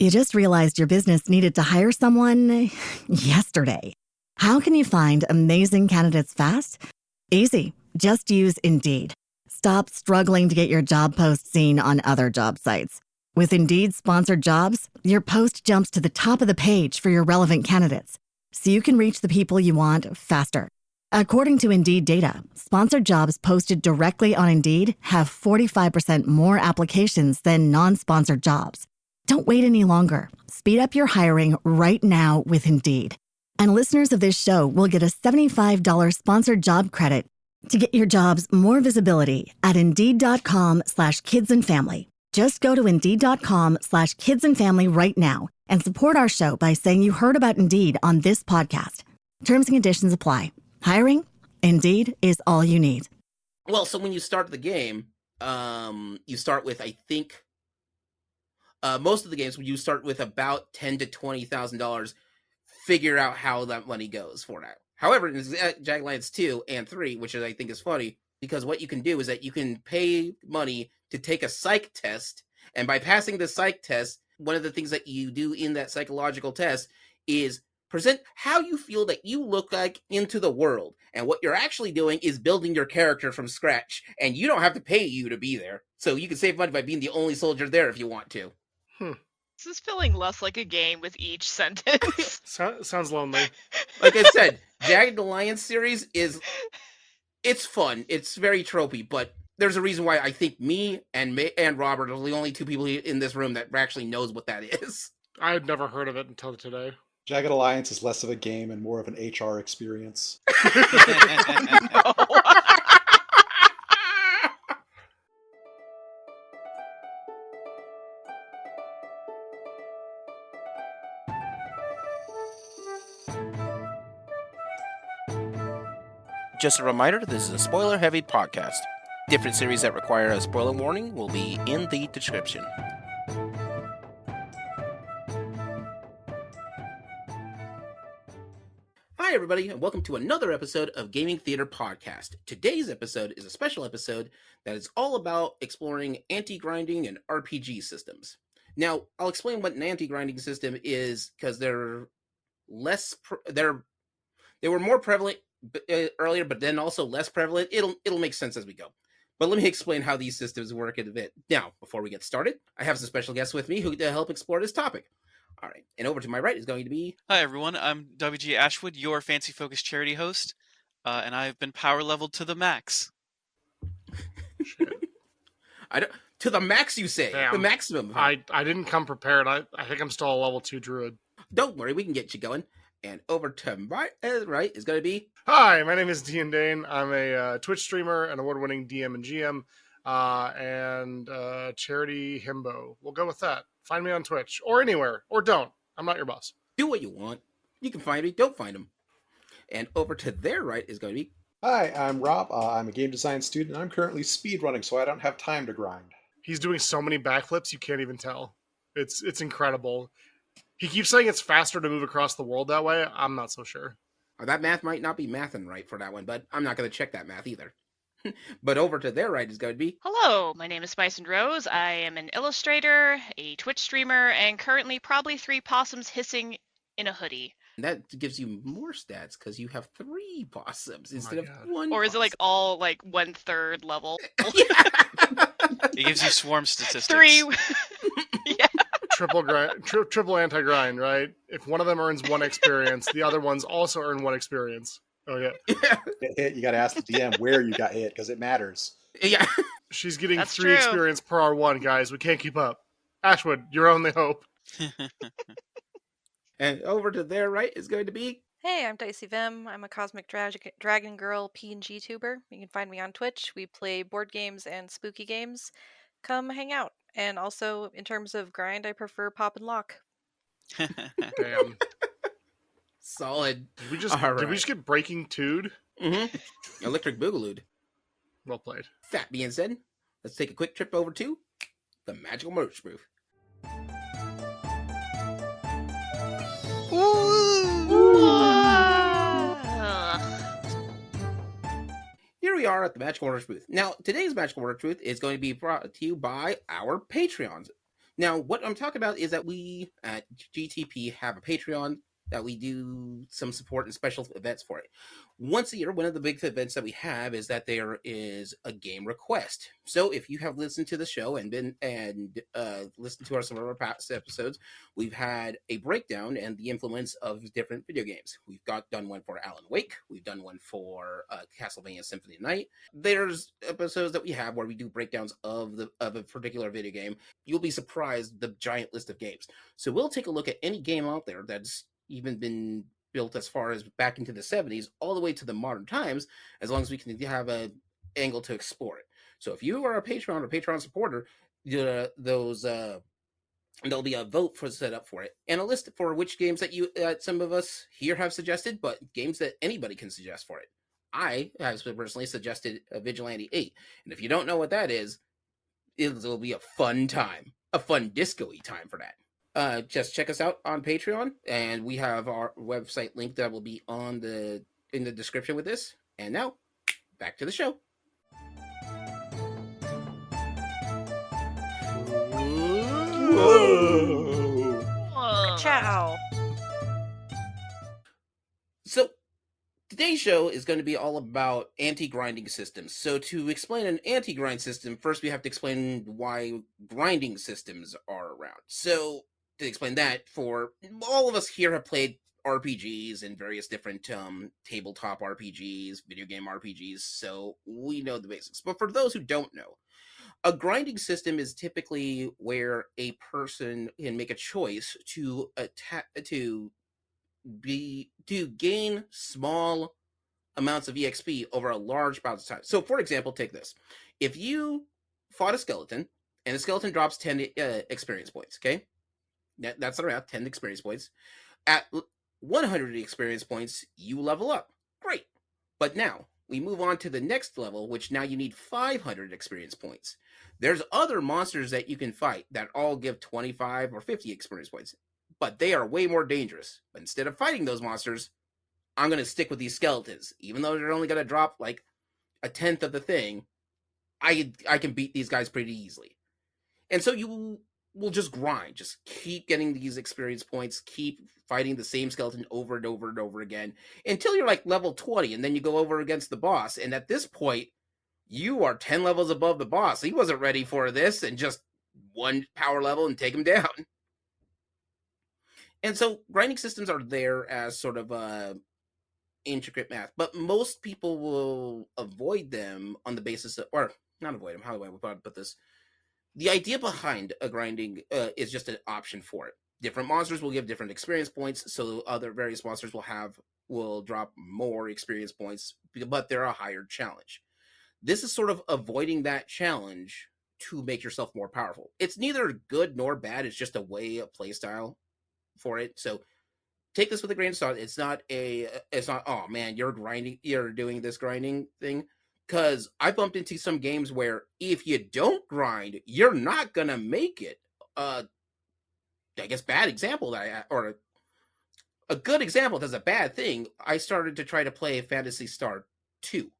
You just realized your business needed to hire someone yesterday. How can you find amazing candidates fast? Easy. Just use Indeed. Stop struggling to get your job post seen on other job sites. With Indeed sponsored jobs, your post jumps to the top of the page for your relevant candidates, so you can reach the people you want faster. According to Indeed data, sponsored jobs posted directly on Indeed have 45% more applications than non-sponsored jobs. Don't wait any longer. Speed up your hiring right now with Indeed. And listeners of this show will get a $75 sponsored job credit to get your jobs more visibility at Indeed.com/kidsandfamily. Just go to Indeed.com/kidsandfamily right now and support our show by saying you heard about Indeed on this podcast. Terms and conditions apply. Hiring? Indeed is all you need. Well, so when you start the game, you start with, I think, most of the games, when you start with about $10,000 to $20,000, figure out how that money goes for that. However, in Jagged Alliance 2 and 3, which I think is funny, because what you can do is that you can pay money to take a psych test, and by passing the psych test, one of the things that you do in that psychological test is present how you feel that you look like into the world. And what you're actually doing is building your character from scratch, and you don't have to pay you to be there. So you can save money by being the only soldier there if you want to. This is feeling less like a game with each sentence. Sounds lonely. Like I said, Jagged Alliance series it's fun. It's very tropey, but there's a reason why I think me and Robert are the only two people in this room that actually knows what that is. I had never heard of it until today. Jagged Alliance is less of a game and more of an HR experience. No. Just a reminder, this is a spoiler-heavy podcast. Different series that require a spoiler warning will be in the description. Hi, everybody, and welcome to another episode of Gaming Theater Podcast. Today's episode is a special episode that is all about exploring anti-grinding and RPG systems. Now, I'll explain what an anti-grinding system is because they were more prevalent earlier, but then also less prevalent. It'll make sense as we go. But let me explain how these systems work in a bit. Now, before we get started, I have some special guests with me who to help explore this topic. All right, and over to my right is going to be... Hi, everyone. I'm WG Ashwood, your fancy-focused charity host, and I've been power leveled to the max. To the max, you say? Damn. The maximum. I didn't come prepared. I think I'm still a level 2 druid. Don't worry, we can get you going. And over to my right is going to be... Hi, my name is DandDaine. I'm a Twitch streamer, an award-winning DM and GM, and charity himbo. We'll go with that. Find me on Twitch, or anywhere, or don't. I'm not your boss. Do what you want. You can find me, don't find him. And over to their right is going to be... Hi, I'm Rob. I'm a game design student, and I'm currently speedrunning, so I don't have time to grind. He's doing so many backflips, you can't even tell. It's incredible. He keeps saying it's faster to move across the world that way. I'm not so sure. That math might not be mathin' right for that one, but I'm not going to check that math either. But over to their right is going to be... Hello, my name is Spice and Rose. I am an illustrator, a Twitch streamer, and currently probably 3 possums hissing in a hoodie. And that gives you more stats because you have 3 possums instead of 1. Or is it like all like 1/3 level? It gives you swarm statistics. 3. Yeah. Triple anti-grind, right? If one of them earns 1 experience, the other ones also earn 1 experience. Oh, yeah. Get hit, you got to ask the DM where you got hit, because it matters. Yeah. She's getting That's 3 true. experience per R1, guys. We can't keep up. Ashwood, your only hope. And over to their right is going to be... Hey, I'm Dicey Vim. I'm a Cosmic Dragon Girl P&G tuber. You can find me on Twitch. We play board games and spooky games. Come hang out. And also, in terms of grind, I prefer pop and lock. Damn. Solid. Did we just get breaking two'd? Mm-hmm. Electric Boogaloo. Well played. That being said, let's take a quick trip over to the Magical Merch booth. Here we are at the Magical Merch booth. Now, today's Magical Merch booth is going to be brought to you by our Patreons. Now, what I'm talking about is that we at GTP have a Patreon that we do some support and special events for it. Once a year, one of the big events that we have is that there is a game request. So if you have listened to the show and listened to some of our past episodes, we've had a breakdown and the influence of different video games. We've done one for Alan Wake. We've done one for Castlevania Symphony of Night. There's episodes that we have where we do breakdowns of a particular video game. You'll be surprised the giant list of games. So we'll take a look at any game out there that's even been built as far as back into the 70s all the way to the modern times, as long as we can have an angle to explore it. So if you are a Patreon or Patreon supporter, there'll be a vote set up for it and a list for which games that some of us here have suggested, but games that anybody can suggest for it. I have personally suggested Vigilante 8, and if you don't know what that is, it'll be a fun time, a fun disco-y time for that. Just check us out on Patreon, and we have our website link that will be in the description with this. And now, back to the show. Whoa. Ciao. So, today's show is going to be all about anti-grinding systems. So to explain an anti-grind system, first we have to explain why grinding systems are around. So to explain that, for all of us here have played RPGs and various different tabletop RPGs, video game RPGs, so we know the basics. But for those who don't know, a grinding system is typically where a person can make a choice to gain small amounts of EXP over a large amount of time. So, for example, take this. If you fought a skeleton, and the skeleton drops 10 experience points, okay? That's around 10 experience points. At 100 experience points, you level up. Great. But now, we move on to the next level, which now you need 500 experience points. There's other monsters that you can fight that all give 25 or 50 experience points, but they are way more dangerous. But instead of fighting those monsters, I'm going to stick with these skeletons. Even though they're only going to drop like a tenth of the thing, I can beat these guys pretty easily. And so you will just grind. Just keep getting these experience points, keep fighting the same skeleton over and over and over again until you're like level 20, and then you go over against the boss. And at this point, you are 10 levels above the boss. He wasn't ready for this, and just one power level and take him down. And so grinding systems are there as sort of intricate math, but most people will avoid them on the basis of, or not avoid them, how do I put this? The idea behind a grinding is just an option for it. Different monsters will give different experience points, so other various monsters will drop more experience points, but they're a higher challenge. This is sort of avoiding that challenge to make yourself more powerful. It's neither good nor bad, it's just a way of playstyle for it. So take this with a grain of salt. It's not, oh man, you're doing this grinding thing. Because I bumped into some games where if you don't grind, you're not gonna make it. I guess bad example or a good example that's a bad thing. I started to try to play Phantasy Star 2.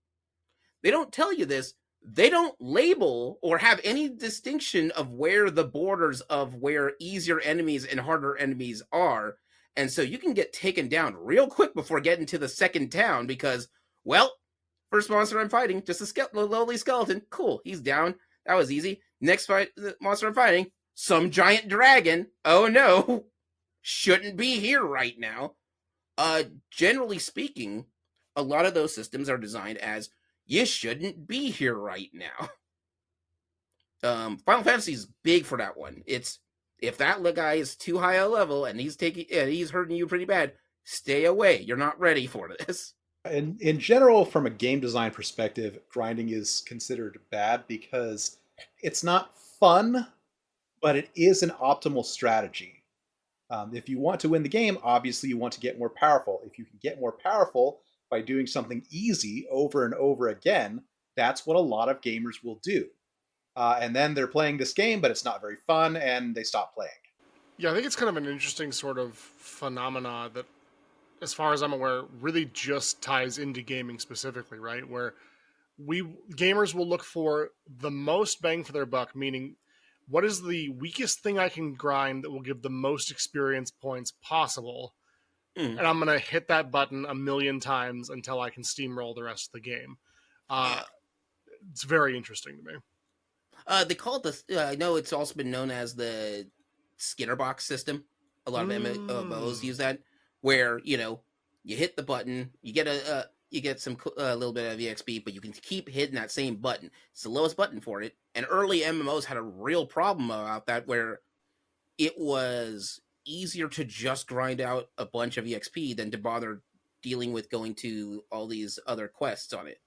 They don't tell you this. They don't label or have any distinction of where the borders of where easier enemies and harder enemies are. And so you can get taken down real quick before getting to the second town because, well, first monster I'm fighting, just a lowly skeleton. Cool, he's down. That was easy. Next monster I'm fighting, some giant dragon. Oh no, shouldn't be here right now. Generally speaking, a lot of those systems are designed as you shouldn't be here right now. Final Fantasy is big for that one. It's if that guy is too high a level and he's hurting you pretty bad, stay away. You're not ready for this. In general, from a game design perspective, grinding is considered bad because it's not fun, but it is an optimal strategy. If you want to win the game, obviously you want to get more powerful. If you can get more powerful by doing something easy over and over again, that's what a lot of gamers will do. And then they're playing this game, but it's not very fun, and they stop playing. Yeah, I think it's kind of an interesting sort of phenomena that, as far as I'm aware, really just ties into gaming specifically, right? Where gamers will look for the most bang for their buck, meaning what is the weakest thing I can grind that will give the most experience points possible? Mm. And I'm going to hit that button a million times until I can steamroll the rest of the game. It's very interesting to me. They call it the. I know it's also been known as the Skinner box system. A lot of MMOs use that, where you hit the button, you get a little bit of EXP, but you can keep hitting that same button. It's the lowest button for it. And early MMOs had a real problem about that, where it was easier to just grind out a bunch of EXP than to bother dealing with going to all these other quests on it.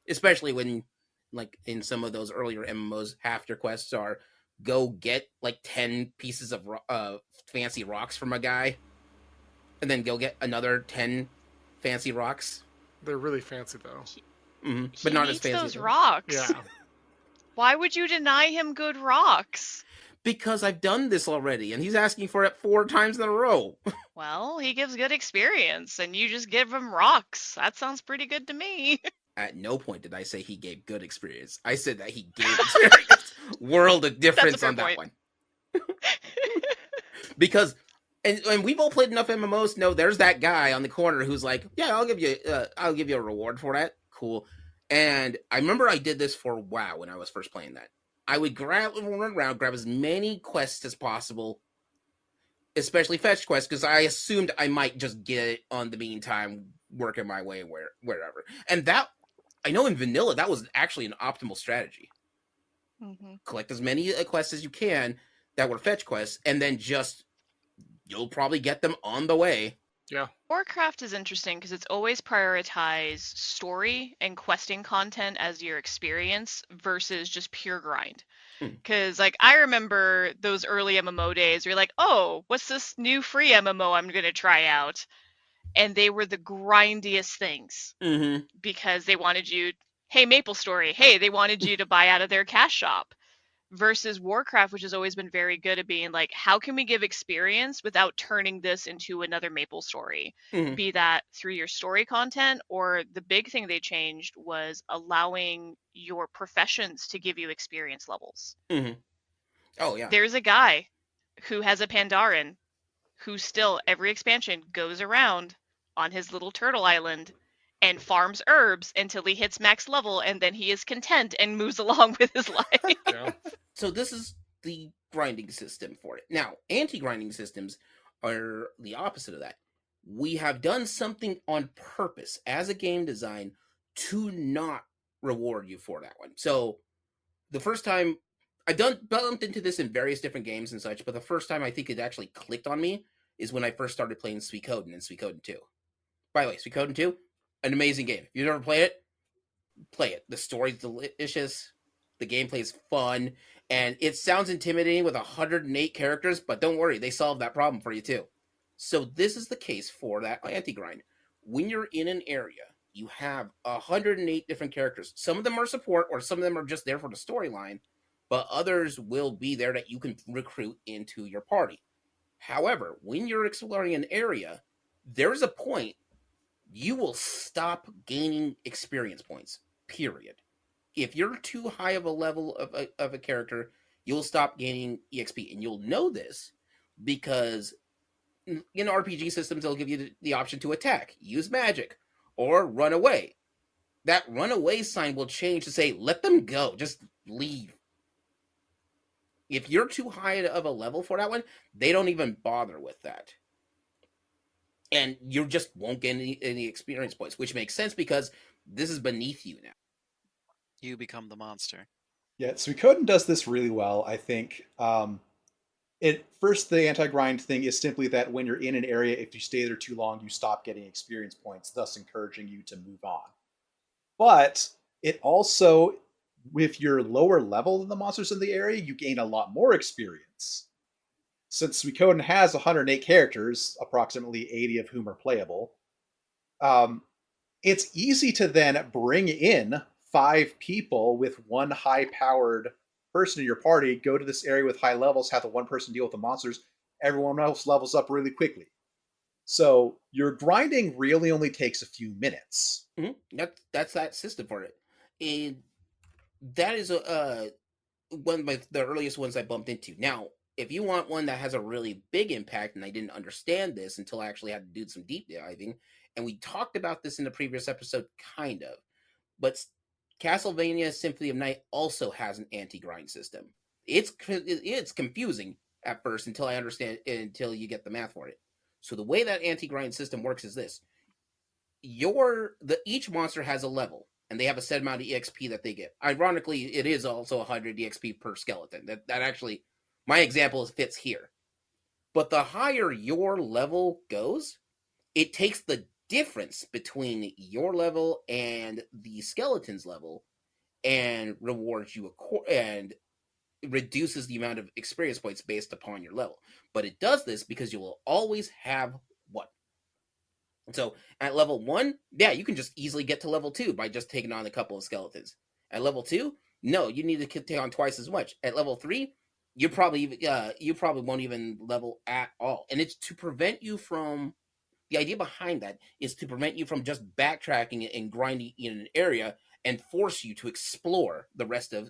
Especially when, like in some of those earlier MMOs, half your quests are go get like 10 pieces of fancy rocks from a guy, and then go get another 10 fancy rocks. They're really fancy though. Mm-hmm. But not as fancy. Those rocks. Yeah. Why would you deny him good rocks? Because I've done this already, and he's asking for it 4 times in a row. Well, he gives good experience, and you just give him rocks. That sounds pretty good to me. At no point did I say he gave good experience. I said that he gave experience. World of difference on that one. Because, and we've all played enough MMOs to know there's that guy on the corner who's like, yeah, I'll give you a reward for that. Cool. And I remember I did this for WoW when I was first playing that. I would run around, grab as many quests as possible, especially fetch quests, because I assumed I might just get it on the meantime, working my way wherever. And that, I know in vanilla, that was actually an optimal strategy. Mm-hmm. Collect as many quests as you can that were fetch quests, and then you'll probably get them on the way. Yeah. Warcraft is interesting because it's always prioritized story and questing content as your experience versus just pure grind. Because, like, I remember those early MMO days where you're like, oh, what's this new free MMO I'm going to try out? And they were the grindiest things. Mm-hmm. Because they wanted you, hey, MapleStory, hey, they wanted you to buy out of their cash shop. Versus Warcraft, which has always been very good at being like, how can we give experience without turning this into another MapleStory? Mm-hmm. Be that through your story content, or the big thing they changed was allowing your professions to give you experience levels. Mm-hmm. Oh, yeah. There's a guy who has a Pandaren who still, every expansion, goes around on his little turtle island and farms herbs until he hits max level, and then he is content and moves along with his life. Yeah. So this is the grinding system for it. Now, anti-grinding systems are the opposite of that. We have done something on purpose as a game design to not reward you for that one. So the first time I've bumped into this in various different games and such, but the first time I think it actually clicked on me is when I first started playing Suikoden and Suikoden 2. By the way, Suikoden 2, an amazing game. If you've never played it, play it. The story's delicious. The gameplay is fun. And it sounds intimidating with 108 characters, but don't worry, they solved that problem for you too. So this is the case for that anti-grind. When you're in an area, you have 108 different characters. Some of them are support, or some of them are just there for the storyline, but others will be there that you can recruit into your party. However, when you're exploring an area, there's a point you will stop gaining experience points, period. If you're too high of a level of a character, you'll stop gaining EXP. And you'll know this because in RPG systems, they'll give you the option to attack, use magic, or run away. That run away sign will change to say, let them go, just leave. If you're too high of a level for that one, they don't even bother with that. And you just won't get any experience points, which makes sense because this is beneath you now. You become the monster. Yeah, Suikoden does this really well, I think. First, the anti-grind thing is simply that when you're in an area, if you stay there too long, you stop getting experience points, thus encouraging you to move on. But it also, with your lower level than the monsters in the area, you gain a lot more experience. Since Suikoden has 108 characters, approximately 80 of whom are playable, it's easy to then bring in 5 people with one high-powered person in your party, go to this area with high levels, have the one person deal with the monsters, everyone else levels up really quickly. So your grinding really only takes a few minutes. Mm-hmm. That's that system for it. And that is one of the earliest ones I bumped into. Now, if you want one that has a really big impact, and I didn't understand this until I actually had to do some deep diving, and we talked about this in the previous episode, kind of, but Castlevania Symphony of Night also has an anti-grind system. It's confusing at first until until you get the math for it. So the way that anti-grind system works is this: each monster has a level, and they have a set amount of EXP that they get. Ironically, it is also 100 EXP per skeleton. That actually, my example fits here. But the higher your level goes, it takes the difference between your level and the skeleton's level and rewards you and reduces the amount of experience points based upon your level. But it does this because you will always have one. So at level 1, yeah, you can just easily get to level 2 by just taking on a couple of skeletons. At level 2, no, you need to take on twice as much. At level 3, you probably won't even level at all. And it's to prevent you from, the idea behind that is to prevent you from just backtracking and grinding in an area and force you to explore the rest of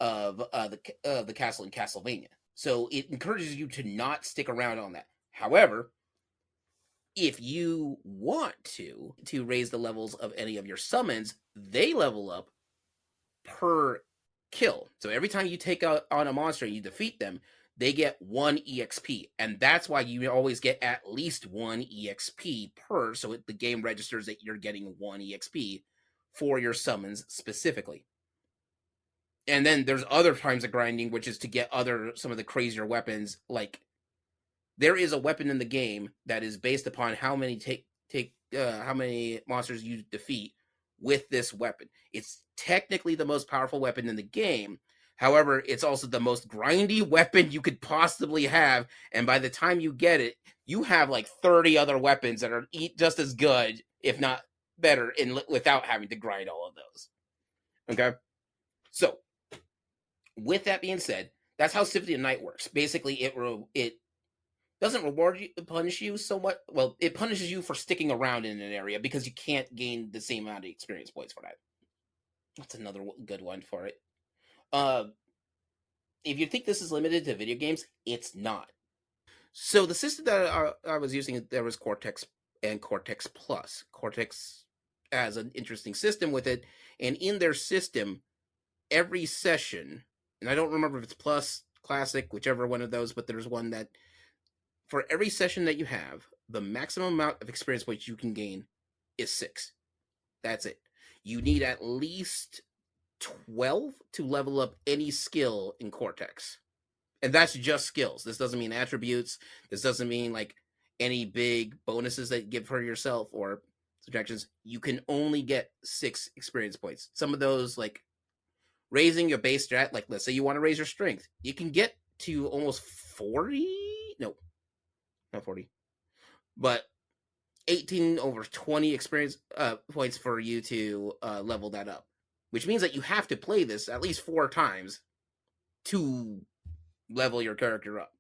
the castle in Castlevania. So it encourages you to not stick around on that. However, if you want to raise the levels of any of your summons, they level up per kill. So every time you take on a monster and you defeat them, they get 1 EXP. And that's why you always get at least 1 EXP per, so the game registers that you're getting 1 EXP for your summons specifically. And then there's other times of grinding, which is to get some of the crazier weapons. Like, there is a weapon in the game that is based upon how many how many monsters you defeat with this weapon. It's technically the most powerful weapon in the game. However, it's also the most grindy weapon you could possibly have. And by the time you get it, you have like 30 other weapons that are just as good, if not better, without having to grind all of those. Okay? So, with that being said, that's how Symphony of Night works. Basically, it doesn't punish you so much. Well, it punishes you for sticking around in an area because you can't gain the same amount of experience points for that. That's another good one for it. If you think this is limited to video games, it's not. So the system that I was using, there was Cortex and Cortex Plus. Cortex has an interesting system with it, and in their system, every session, and I don't remember if it's Plus, Classic, whichever one of those, but there's one that for every session that you have, the maximum amount of experience points you can gain is 6. That's it. You need at least 12 to level up any skill in Cortex. And that's just skills. This doesn't mean attributes. This doesn't mean like any big bonuses that you give for yourself or subtractions. You can only get 6 experience points. Some of those, like raising your base strat, like let's say you want to raise your strength, you can get to almost 40. No, not 40, but 18 over 20 experience points for you to level that up, which means that you have to play this at least 4 times to level your character up.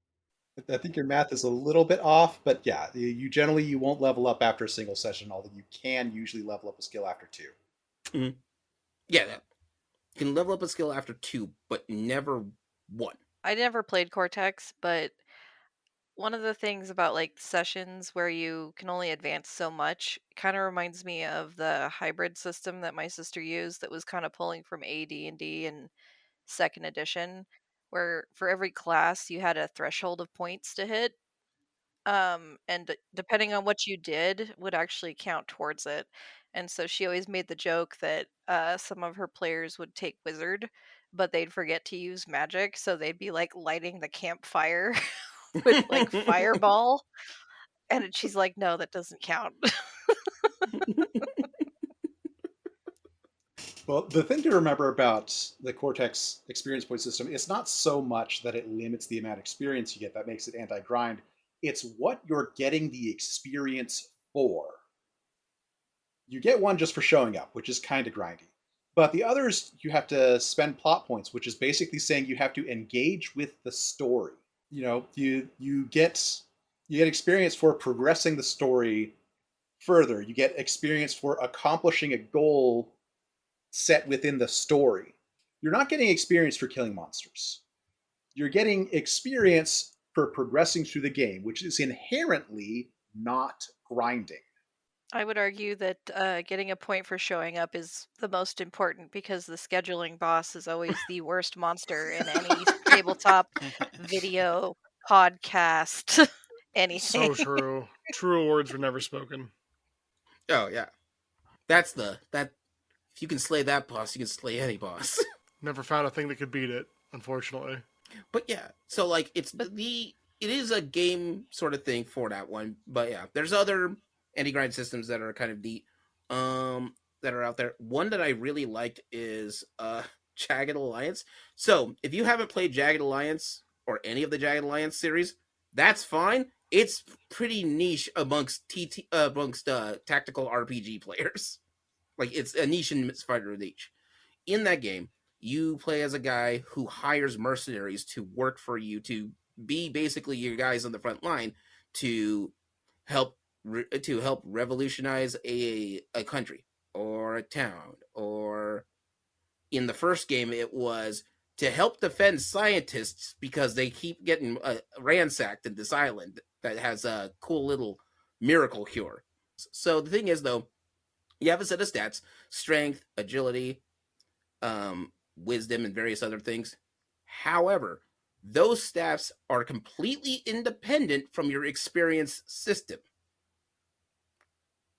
I think your math is a little bit off, but yeah, you won't level up after a single session, although you can usually level up a skill after 2. Mm-hmm. Yeah, you can level up a skill after 2, but never 1. I never played Cortex, but one of the things about like sessions where you can only advance so much kind of reminds me of the hybrid system that my sister used that was kind of pulling from AD&D and 2nd edition, where for every class you had a threshold of points to hit. And depending on what you did would actually count towards it. And so she always made the joke that some of her players would take wizard, but they'd forget to use magic, so they'd be like lighting the campfire with like fireball. And she's like, no, that doesn't count. Well, the thing to remember about the Cortex experience point system is not so much that it limits the amount of experience you get that makes it anti-grind. It's what you're getting the experience for. You get one just for showing up, which is kind of grindy. But the others, you have to spend plot points, which is basically saying you have to engage with the story. You know, you get experience for progressing the story further. You get experience for accomplishing a goal set within the story. you're not getting experience for killing monsters. You're getting experience for progressing through the game, which is inherently not grinding. I would argue that getting a point for showing up is the most important because the scheduling boss is always the worst monster in any tabletop video podcast anything. So true. True words were never spoken. Oh yeah, that if you can slay that boss, you can slay any boss. Never found a thing that could beat it, unfortunately. But yeah, so like it is a game sort of thing for that one. But yeah, there's other anti-grind systems that are kind of neat that are out there. One that I really liked is Jagged Alliance. So if you haven't played Jagged Alliance or any of the Jagged Alliance series, that's fine. It's pretty niche amongst tactical RPG players. Like it's a niche in fighter niche. In that game, you play as a guy who hires mercenaries to work for you, to be basically your guys on the front line to help revolutionize a country or a town. Or in the first game, it was to help defend scientists because they keep getting ransacked in this island that has a cool little miracle cure. So the thing is, though, you have a set of stats: strength, agility, wisdom, and various other things. However, those stats are completely independent from your experience system.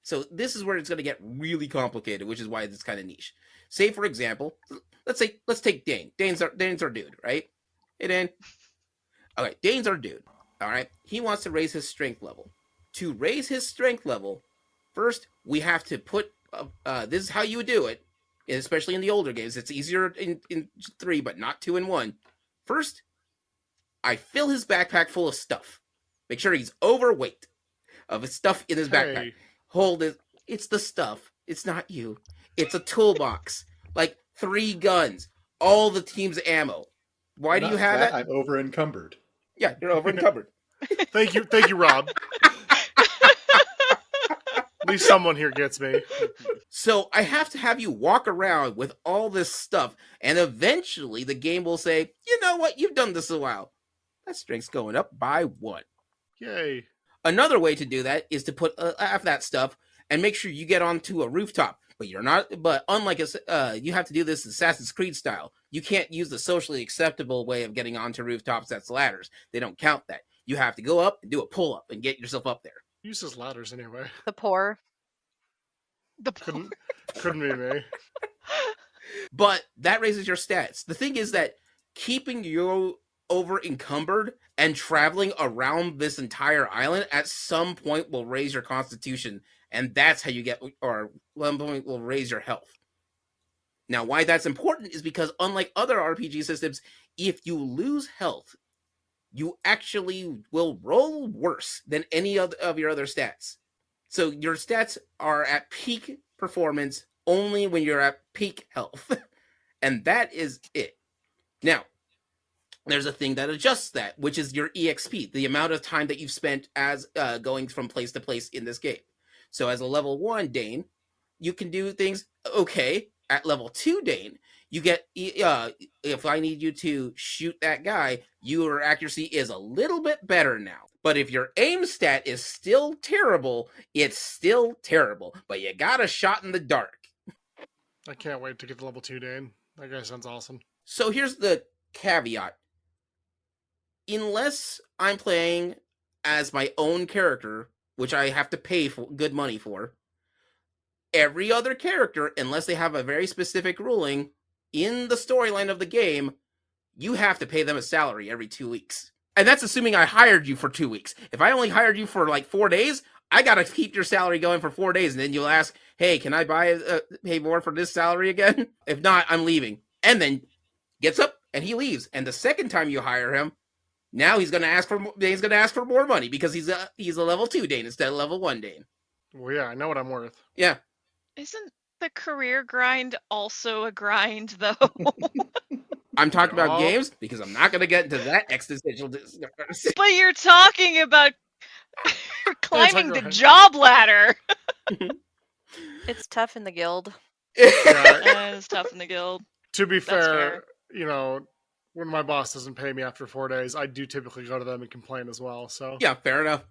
So this is where it's going to get really complicated, which is why it's kind of niche. Say, for example, let's take Dane. Dane's our dude, right? Hey, Dane. Okay, Dane's our dude. All right, he wants to raise his strength level. To raise his strength level, first we have to put. This is how you would do it, especially in the older games. It's easier in 3, but not 2 and 1. First, I fill his backpack full of stuff. Make sure he's overweight of his stuff in his backpack. Hold it. It's the stuff. It's not you. It's a toolbox. Like 3 guns. All the team's ammo. Why do you have that? I'm over encumbered. Yeah, you're over encumbered. Thank you, Rob. At least someone here gets me. So I have to have you walk around with all this stuff, and eventually the game will say, you know what, you've done this a while. That strength's going up by 1. Yay. Another way to do that is to put half that stuff and make sure you get onto a rooftop. But unlike you have to do this Assassin's Creed style. You can't use the socially acceptable way of getting onto rooftops. That's ladders. They don't count that. You have to go up and do a pull up and get yourself up there. Uses ladders anyway. The poor. Couldn't be me. But that raises your stats. The thing is that keeping you over encumbered and traveling around this entire island at some point will raise your constitution, and that's how you get, or one point will raise your health. Now, why that's important is because unlike other RPG systems, if you lose health, you actually will roll worse than any of your other stats. So your stats are at peak performance only when you're at peak health. And that is it. Now, there's a thing that adjusts that, which is your EXP, the amount of time that you've spent as going from place to place in this game. So as a level 1 Dane, you can do things okay. At level 2 Dane, you get, if I need you to shoot that guy, your accuracy is a little bit better now. But if your aim stat is still terrible, it's still terrible. But you got a shot in the dark. I can't wait to get to level 2 Dane. That guy sounds awesome. So here's the caveat. Unless I'm playing as my own character, which I have to pay for good money for, every other character, unless they have a very specific ruling in the storyline of the game, you have to pay them a salary every 2 weeks. And that's assuming I hired you for 2 weeks. If I only hired you for like 4 days, I got to keep your salary going for 4 days. And then you'll ask, hey, can I pay more for this salary again? If not, I'm leaving. And then gets up and he leaves. And the second time you hire him, now he's going to ask for more money because he's a level 2 Dane instead of level 1 Dane. Well, yeah, I know what I'm worth. Yeah. Isn't the career grind also a grind, though? I'm talking about games because I'm not going to get into that existential. But you're talking about climbing the job ladder. It's tough in the guild. Yeah, It's tough in the guild. To be That's fair, when my boss doesn't pay me after 4 days, I do typically go to them and complain as well. So Yeah, fair enough.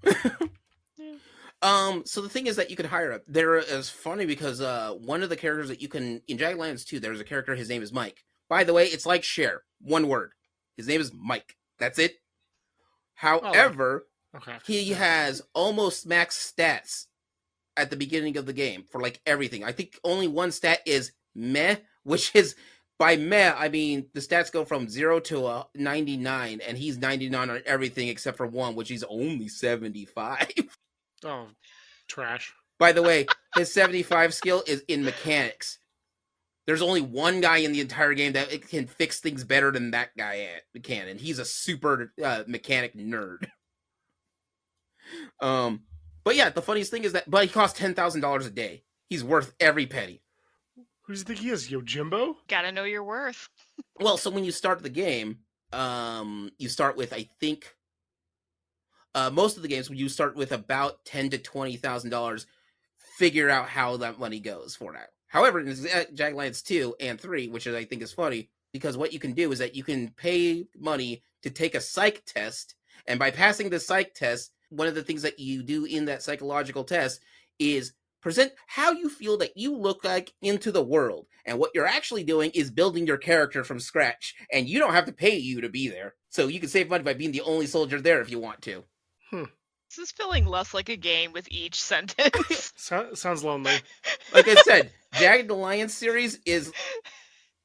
Yeah. So the thing is that you can hire up. There is funny because one of the characters that you can in Jagged Alliance 2, there's a character. His name is Mike. By the way, it's like Cher, one word. His name is Mike. That's it. However, okay. he has almost max stats at the beginning of the game for like everything. I think only one stat is meh, which is by meh I mean the stats go from 0 to 99, and he's 99 on everything except for one, which he's only 75. Oh, trash. By the way, his 75 skill is in mechanics. There's only one guy in the entire game that can fix things better than that guy can, and he's a super mechanic nerd. But yeah, the funniest thing is that, but he costs $10,000 a day. He's worth every penny. Who do you think he is, Yojimbo? Gotta know your worth. Well, so when you start the game, you start with, I think, most of the games, when you start with about $10,000 to $20,000, figure out how that money goes for now. However, in Jagged Alliance 2 and 3, which I think is funny, because what you can do is that you can pay money to take a psych test, and by passing the psych test, one of the things that you do in that psychological test is present how you feel that you look like into the world. And what you're actually doing is building your character from scratch, and you don't have to pay you to be there. So you can save money by being the only soldier there if you want to. This is feeling less like a game with each sentence. Sounds lonely. Like I said, Jagged Alliance series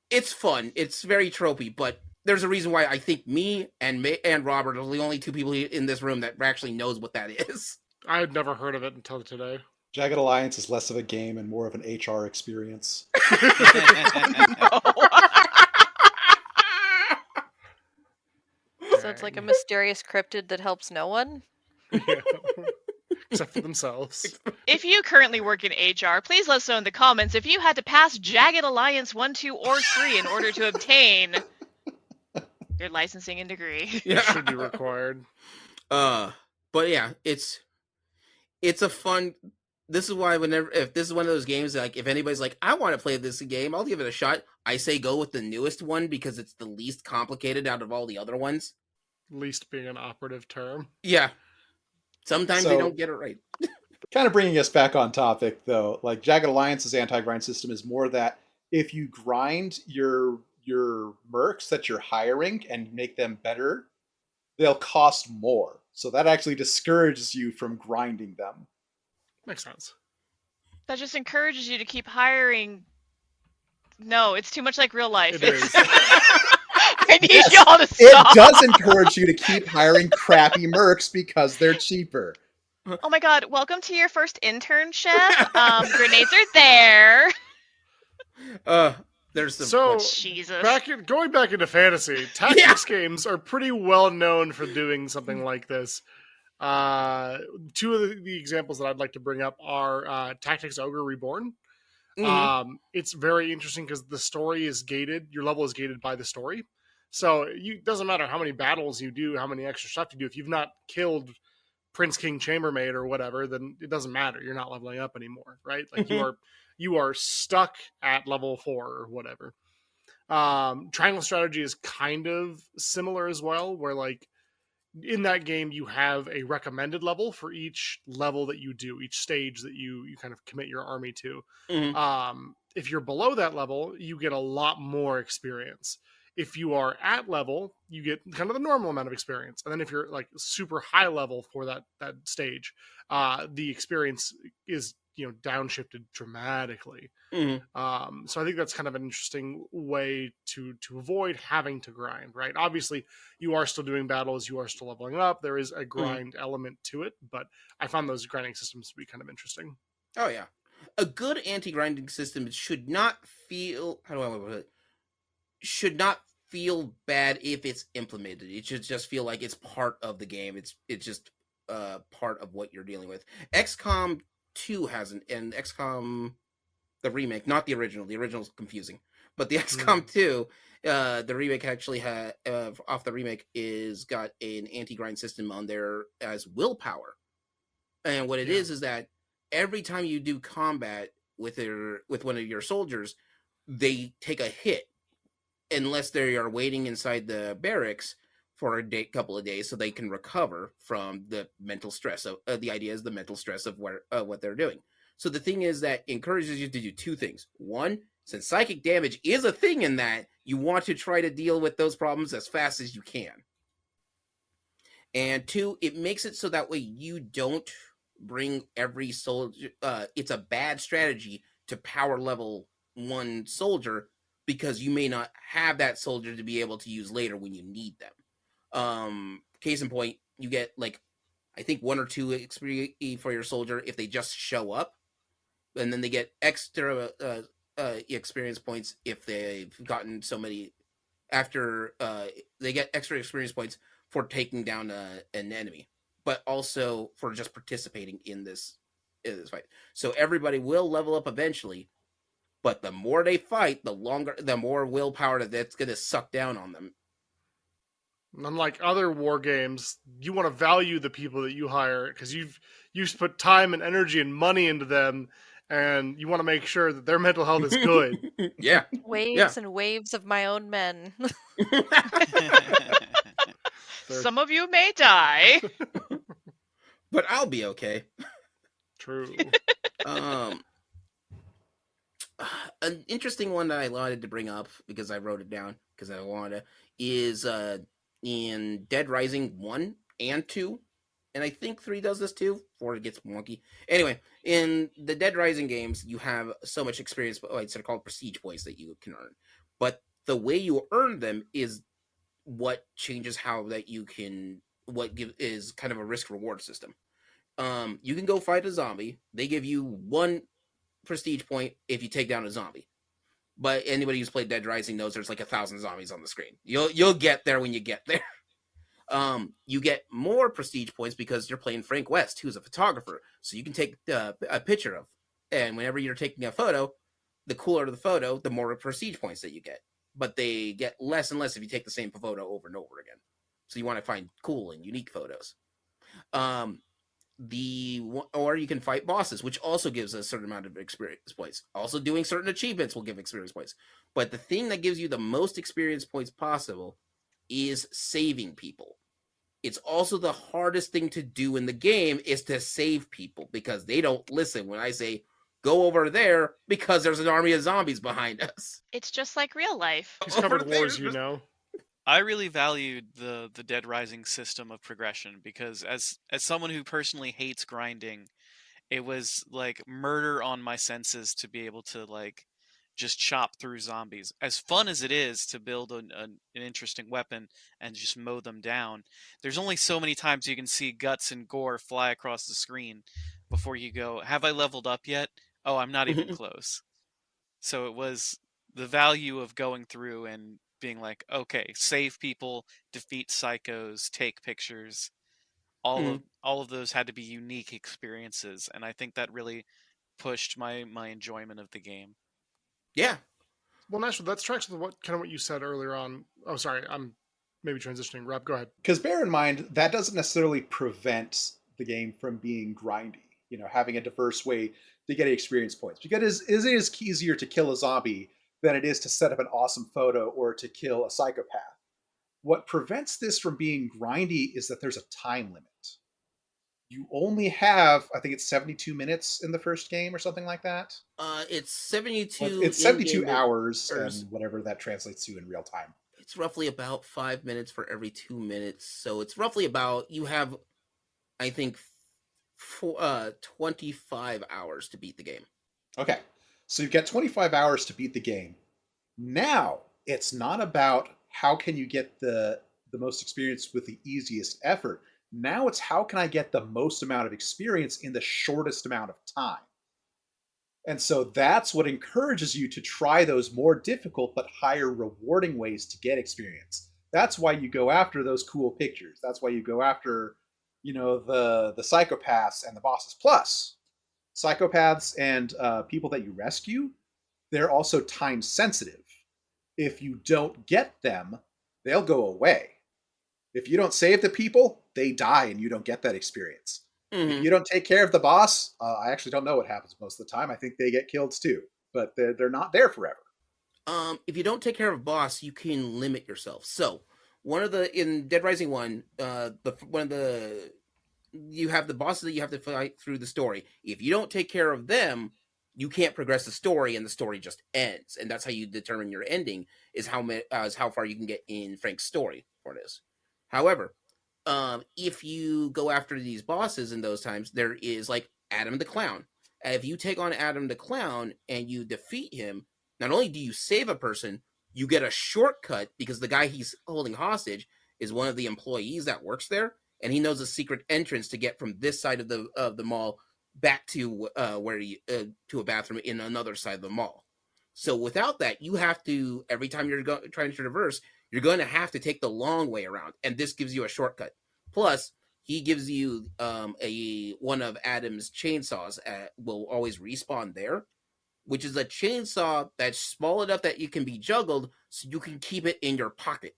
it's fun. It's very tropey, but there's a reason why I think me and Robert are the only two people in this room that actually knows what that is. I had never heard of it until today. Jagged Alliance is less of a game and more of an HR experience. So it's like a mysterious cryptid that helps no one? Yeah. Except for themselves. If you currently work in HR, please let us know in the comments if you had to pass Jagged Alliance 1, 2, or 3 in order to obtain your licensing and degree. Yeah. Should be required. But yeah, it's a fun. This is why if this is one of those games, like if anybody's like, I want to play this game, I'll give it a shot. I say go with the newest one because it's the least complicated out of all the other ones. Least being an operative term. Yeah. Sometimes they don't get it right. Kind of bringing us back on topic, though, like Jagged Alliance's anti-grind system is more that if you grind your mercs that you're hiring and make them better, they'll cost more. So that actually discourages you from grinding them. Makes sense. That just encourages you to keep hiring. No, it's too much like real life. It is. I need y'all to stop. It does encourage you to keep hiring crappy mercs because they're cheaper. Oh my god, welcome to your first internship. Grenades are there. There's some So, Jesus. going back into fantasy, tactics games are pretty well known for doing something like this. Two of the examples that I'd like to bring up are Tactics Ogre Reborn. Mm-hmm. It's very interesting because the story is gated. Your level is gated by the story. So it doesn't matter how many battles you do, how many extra stuff you do. If you've not killed Prince King Chambermaid or whatever, then it doesn't matter. You're not leveling up anymore, right? Like you are stuck at level 4 or whatever. Triangle Strategy is kind of similar as well, where like in that game you have a recommended level for each level that you do, each stage that you kind of commit your army to. Mm-hmm. If you're below that level, you get a lot more experience. If you are at level, you get kind of the normal amount of experience. And then if you're like super high level for that stage, the experience is, downshifted dramatically. Mm-hmm. So I think that's kind of an interesting way to avoid having to grind, right? Obviously, you are still doing battles, you are still leveling up. There is a grind element to it, but I found those grinding systems to be kind of interesting. Oh yeah, a good anti-grinding system should not feel. How do I put it? Should not feel bad if it's implemented. It should just feel like it's part of the game. It's just part of what you're dealing with. XCOM 2 hasn't, and XCOM the remake, not the original. The original's confusing, but the XCOM 2, the remake actually had off the remake is got an anti-grind system on there as willpower, and what it is that every time you do combat with one of your soldiers, they take a hit. unless they are waiting inside the barracks for a couple of days so they can recover from the mental stress. So the idea is the mental stress of what they're doing. So the thing is that encourages you to do two things. One, since psychic damage is a thing in that, you want to try to deal with those problems as fast as you can. And two, it makes it so that way you don't bring every soldier. It's a bad strategy to power level one soldier because you may not have that soldier to be able to use later when you need them. Case in point, you get like, I think 1 or 2 experience for your soldier if they just show up, and then they get extra experience points if they've gotten so many after they get extra experience points for taking down an enemy, but also for just participating in this fight. So everybody will level up eventually, but the more they fight, the more willpower that's going to suck down on them. Unlike other war games, you want to value the people that you hire because you've put time and energy and money into them, and you want to make sure that their mental health is good. Yeah. Waves and waves of my own men. Some of you may die. But I'll be okay. True. An interesting one that I wanted to bring up because I wrote it down because I wanted to is in Dead Rising 1 and 2, and I think 3 does this too, 4 gets wonky. Anyway, in the Dead Rising games, you have so much experience points that are called prestige points that you can earn. But the way you earn them is what changes how that you can, is kind of a risk reward system. You can go fight a zombie. They give you 1 prestige point if you take down a zombie. But anybody who's played Dead Rising knows there's like 1,000 zombies on the screen. You'll get there when you get there. You get more prestige points because you're playing Frank West, who's a photographer. So you can take a picture of, and whenever you're taking a photo, the cooler the photo, the more prestige points that you get. But they get less and less if you take the same photo over and over again. So you want to find cool and unique photos. Or you can fight bosses, which also gives a certain amount of experience points. Also, doing certain achievements will give experience points. But the thing that gives you the most experience points possible is saving people. It's also the hardest thing to do in the game is to save people because they don't listen when I say go over there because there's an army of zombies behind us. It's just like real life. He's covered wars, you know. I really valued the Dead Rising system of progression because as someone who personally hates grinding, it was like murder on my senses to be able to like just chop through zombies. As fun as it is to build an interesting weapon and just mow them down, there's only so many times you can see guts and gore fly across the screen before you go, have I leveled up yet? Oh, I'm not even close. So it was the value of going through and being like, okay, save people, defeat psychos, take pictures. All of those had to be unique experiences, and I think that really pushed my enjoyment of the game. Yeah. Well, Ashwood, that's tracks with what you said earlier on. Oh, sorry, I'm maybe transitioning. Rob, go ahead. Because bear in mind, that doesn't necessarily prevent the game from being grindy. You know, having a diverse way to get experience points. Because it is easier to kill a zombie than it is to set up an awesome photo or to kill a psychopath. What prevents this from being grindy is that there's a time limit. You only have, I think it's 72 minutes in the first game or something like that. It's 72. It's 72 hours and whatever that translates to in real time. It's roughly about 5 minutes for every 2 minutes. So it's roughly about, you have, I think, 25 hours to beat the game. Okay. So you've got 25 hours to beat the game. Now, it's not about how can you get the most experience with the easiest effort. Now it's how can I get the most amount of experience in the shortest amount of time. And so that's what encourages you to try those more difficult but higher rewarding ways to get experience. That's why you go after those cool pictures. That's why you go after, the psychopaths and the bosses. Plus, psychopaths and people that you rescue, they're also time sensitive. If you don't get them, they'll go away. If you don't save the people, they die and you don't get that experience. If you don't take care of the boss, I actually don't know what happens most of the time. I think they get killed too, but they're not there forever. If you don't take care of a boss, you can limit yourself. So in Dead Rising 1, you have the bosses that you have to fight through the story. If you don't take care of them, you can't progress the story, and the story just ends. And that's how you determine your ending, is how far you can get in Frank's story for this. However, if you go after these bosses in those times, there is like Adam the Clown. If you take on Adam the Clown and you defeat him, not only do you save a person, you get a shortcut because the guy he's holding hostage is one of the employees that works there, and he knows a secret entrance to get from this side of the mall back to to a bathroom in another side of the mall. So without that, you have to, every time you're trying to traverse, you're going to have to take the long way around, and this gives you a shortcut. Plus, he gives you one of Adam's chainsaws will always respawn there, which is a chainsaw that's small enough that it can be juggled, so you can keep it in your pocket.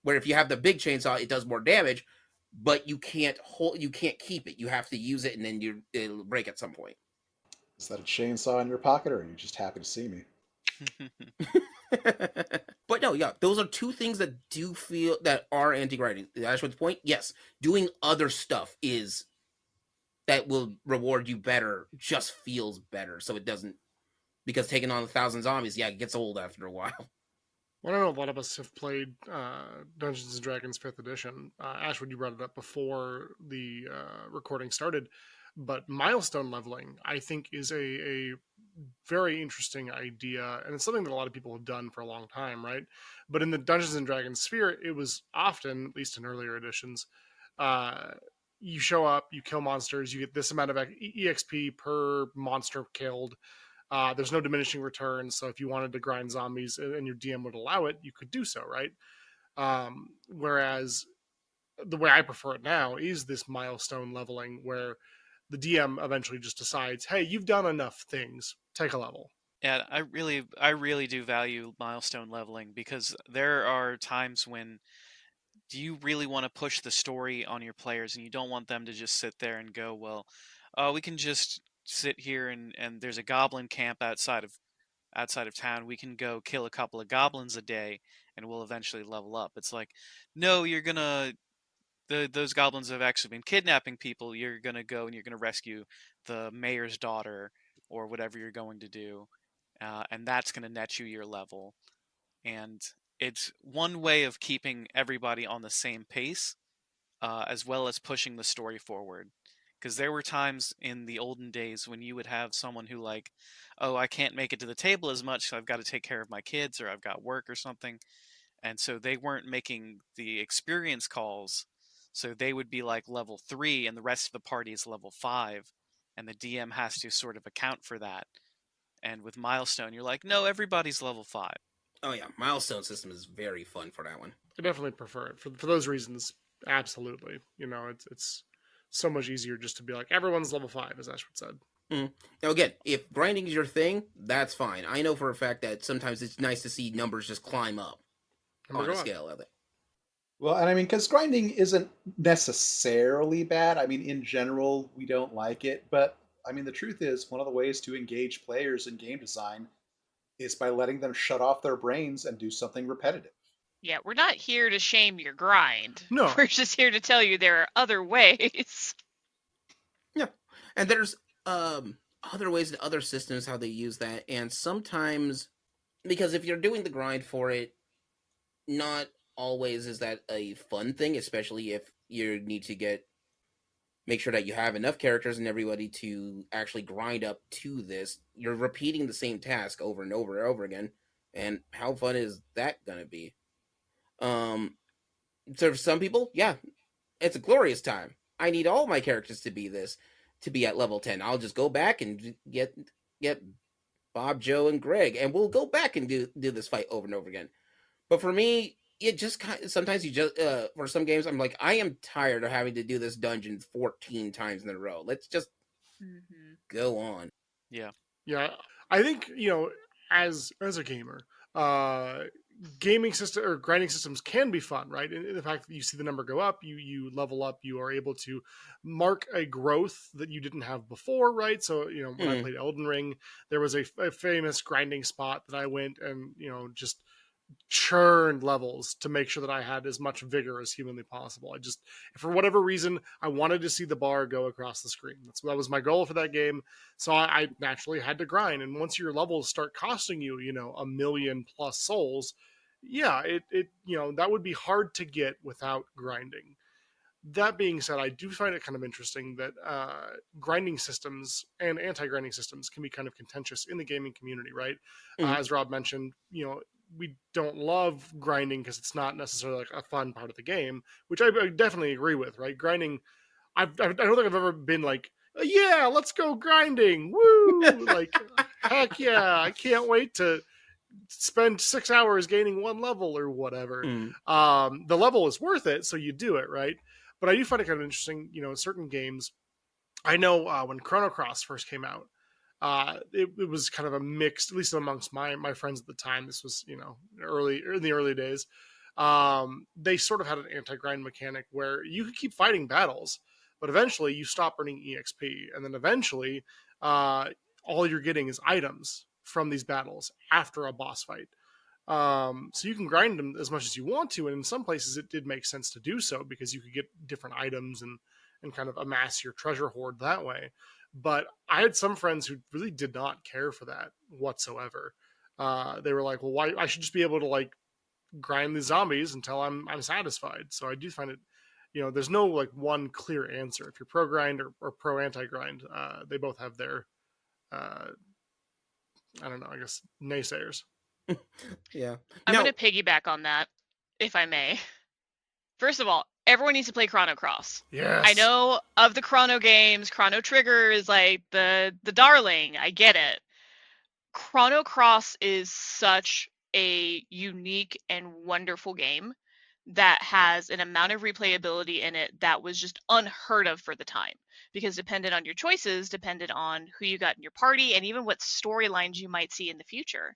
Where if you have the big chainsaw, it does more damage, but you can't keep it. You have to use it, and then it'll break at some point. Is that a chainsaw in your pocket, or are you just happy to see me? But no, yeah, those are two things that do feel that are anti-grinding. Ashwood's point, yes, doing other stuff that will reward you better just feels better. So it doesn't, because taking on 1,000 zombies, yeah, it gets old after a while. Well, I know a lot of us have played Dungeons & Dragons 5th Edition. Ashwood, you brought it up before the recording started, but milestone leveling, I think, is a very interesting idea, and it's something that a lot of people have done for a long time, right? But in the Dungeons & Dragons sphere, it was often, at least in earlier editions, you show up, you kill monsters, you get this amount of EXP per monster killed. There's no diminishing returns, so if you wanted to grind zombies and your DM would allow it, you could do so, right? Whereas the way I prefer it now is this milestone leveling, where the DM eventually just decides, hey, you've done enough things, take a level. Yeah, I really do value milestone leveling, because there are times when you really want to push the story on your players, and you don't want them to just sit there and go, well, we can just sit here and there's a goblin camp outside of town. We can go kill a couple of goblins a day and we'll eventually level up. It's like, no, those goblins have actually been kidnapping people. You're gonna go and you're gonna rescue the mayor's daughter or whatever you're going to do, and that's gonna net you your level. And it's one way of keeping everybody on the same pace, as well as pushing the story forward. Because there were times in the olden days when you would have someone who, like, oh, I can't make it to the table as much, so I've got to take care of my kids, or I've got work or something. And so they weren't making the experience calls. So they would be like level 3, and the rest of the party is level 5. And the DM has to sort of account for that. And with Milestone, you're like, no, everybody's level 5. Oh yeah, milestone system is very fun for that one. I definitely prefer it for those reasons. Absolutely, it's so much easier just to be like, everyone's level 5, as Ashwood said. Now again, if grinding is your thing, that's fine. I know for a fact that sometimes it's nice to see numbers just climb up on a scale of it. Well, and I mean, because grinding isn't necessarily bad. I mean, in general, we don't like it. But I mean, the truth is, one of the ways to engage players in game design is by letting them shut off their brains and do something repetitive. Yeah, we're not here to shame your grind. No. We're just here to tell you there are other ways. Yeah, and there's other ways and other systems how they use that, and sometimes, because if you're doing the grind for it, not always is that a fun thing, especially if you need to make sure that you have enough characters and everybody to actually grind up to this. You're repeating the same task over and over and over again, and how fun is that gonna be? So for some people, yeah, it's a glorious time. I need all my characters to be at level 10. I'll just go back and get Bob, Joe, and Greg, and we'll go back and do this fight over and over again. But for me, it just sometimes you just for some games, I'm like, I am tired of having to do this dungeon 14 times in a row. Let's just go on. Yeah. I think, as a gamer, gaming system or grinding systems can be fun, right? And the fact that you see the number go up, you level up, you are able to mark a growth that you didn't have before, right? So, when I played Elden Ring, there was a famous grinding spot that I went and, just churned levels to make sure that I had as much vigor as humanly possible. For whatever reason, I wanted to see the bar go across the screen. That was my goal for that game. So I naturally had to grind. And once your levels start costing you, 1 million plus souls, yeah, it that would be hard to get without grinding. That being said, I do find it kind of interesting that grinding systems and anti-grinding systems can be kind of contentious in the gaming community, right? As Rob mentioned, we don't love grinding because it's not necessarily like a fun part of the game, which I definitely agree with, right? Grinding, I don't think I've ever been like, yeah, let's go grinding, woo! Like, heck yeah, I can't wait to spend 6 hours gaining one level or whatever. The level is worth it, so you do it, right? But I do find it kind of interesting, certain games. I know when Chrono Cross first came out, it was kind of a mixed, at least amongst my friends at the time. This was, in the early days. They sort of had an anti-grind mechanic where you could keep fighting battles, but eventually you stop earning EXP. And then eventually all you're getting is items from these battles after a boss fight. So you can grind them as much as you want to. And in some places it did make sense to do so because you could get different items and kind of amass your treasure hoard that way. But I had some friends who really did not care for that whatsoever. They were like, well, why? I should just be able to like grind the zombies until I'm satisfied. So I do find it, there's no like one clear answer. If you're pro grind or pro anti grind, they both have their, I don't know, I guess naysayers. Yeah. I'm going to piggyback on that, if I may. First of all, everyone needs to play Chrono Cross. Yes. I know of the Chrono games, Chrono Trigger is like the darling. I get it. Chrono Cross is such a unique and wonderful game that has an amount of replayability in it that was just unheard of for the time. Because dependent on your choices, depended on who you got in your party, and even what storylines you might see in the future.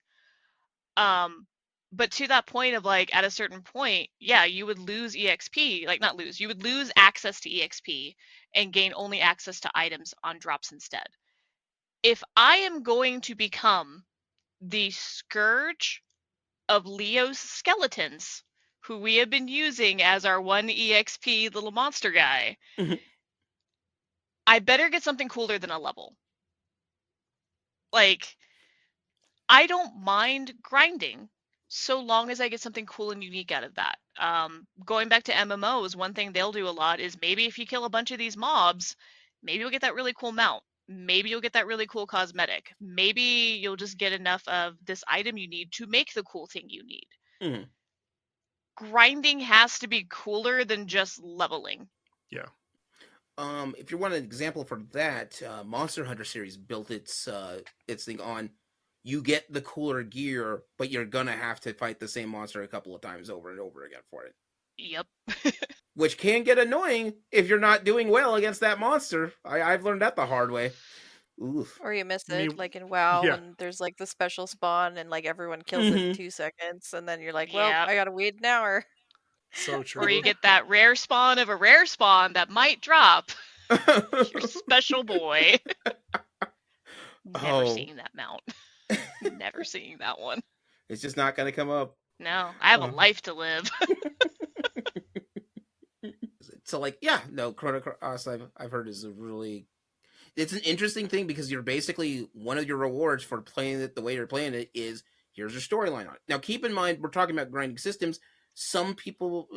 But to that point of like, at a certain point, yeah, you would lose EXP, like not lose, you would lose access to EXP and gain only access to items on drops instead. If I am going to become the scourge of Leo's skeletons, who we have been using as our 1 EXP little monster guy, I better get something cooler than a level. Like, I don't mind grinding so long as I get something cool and unique out of that. Going back to MMOs, one thing they'll do a lot is maybe if you kill a bunch of these mobs, maybe you'll get that really cool mount. Maybe you'll get that really cool cosmetic. Maybe you'll just get enough of this item you need to make the cool thing you need. Grinding has to be cooler than just leveling. Yeah. If you want an example for that, Monster Hunter series built its thing on, you get the cooler gear, but you're gonna have to fight the same monster a couple of times over and over again for it. Yep. Which can get annoying if you're not doing well against that monster. I've learned that the hard way. Oof. Or you miss it, like in WoW, yeah. and there's like the special spawn, and like everyone kills it in 2 seconds, and then you're like, well, Yeah. I gotta wait an hour. So true. Or you get that rare spawn of a rare spawn that might drop your special boy. Never seeing that mount. Never seeing that one. It's just not going to come up. No, I have a life to live. So, like, yeah, no, Chrono Cross I've heard is a really... It's an interesting thing because you're basically... One of your rewards for playing it the way you're playing it is, here's your storyline on it. Now, keep in mind, we're talking about grinding systems. Some people...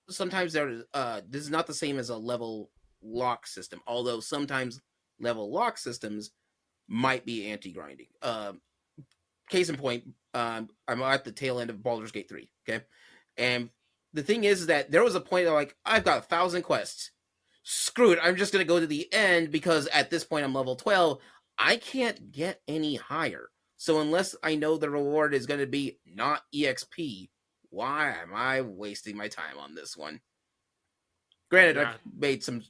Sometimes this is not the same as a level lock system, although sometimes level lock systems might be anti-grinding. Case in point, I'm at the tail end of Baldur's Gate 3, okay? And the thing is that there was a point of like, I've got 1,000 quests. Screw it, I'm just going to go to the end because at this point I'm level 12. I can't get any higher. So unless I know the reward is going to be not EXP, why am I wasting my time on this one? Granted, I've made some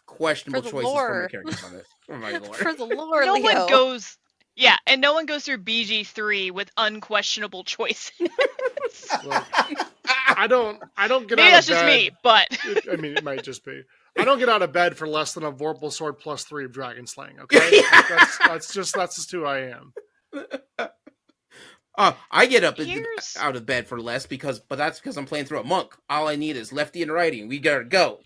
questionable choices for my characters on this. For my lore. For the lore, No Leo. one goes Yeah, and no one goes through BG3 with unquestionable choices. Look, I don't get Maybe out that's of just bed. me, but I mean, it might just be. I don't get out of bed for less than a Vorpal Sword +3 of Dragon Slaying. Okay, that's just who I am. I get up Here's- out of bed for less but that's because I'm playing through a monk. All I need is lefty and righty. We gotta go.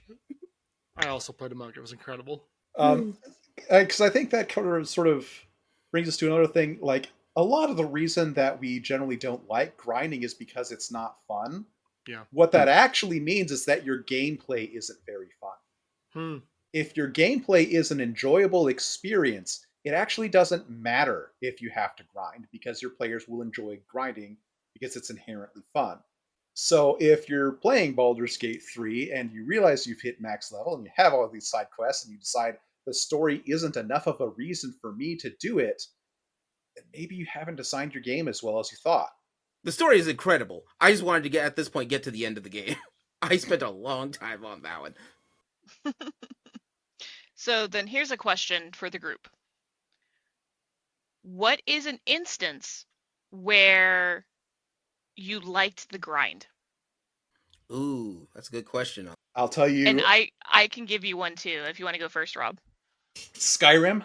I also played a monk. It was incredible. Because I think that sort of brings us to another thing. Like, a lot of the reason that we generally don't like grinding is because it's not fun. Yeah. What that actually means is that your gameplay isn't very fun. If your gameplay is an enjoyable experience, it actually doesn't matter if you have to grind, because your players will enjoy grinding because it's inherently fun. So if you're playing Baldur's Gate 3 and you realize you've hit max level and you have all these side quests and you decide the story isn't enough of a reason for me to do it, then maybe you haven't designed your game as well as you thought. The story is incredible. I just wanted to get to the end of the game. I spent a long time on that one. So then here's a question for the group. What is an instance where you liked the grind? Ooh, that's a good question. I'll tell you. And I can give you one too if you want to go first, Rob. Skyrim.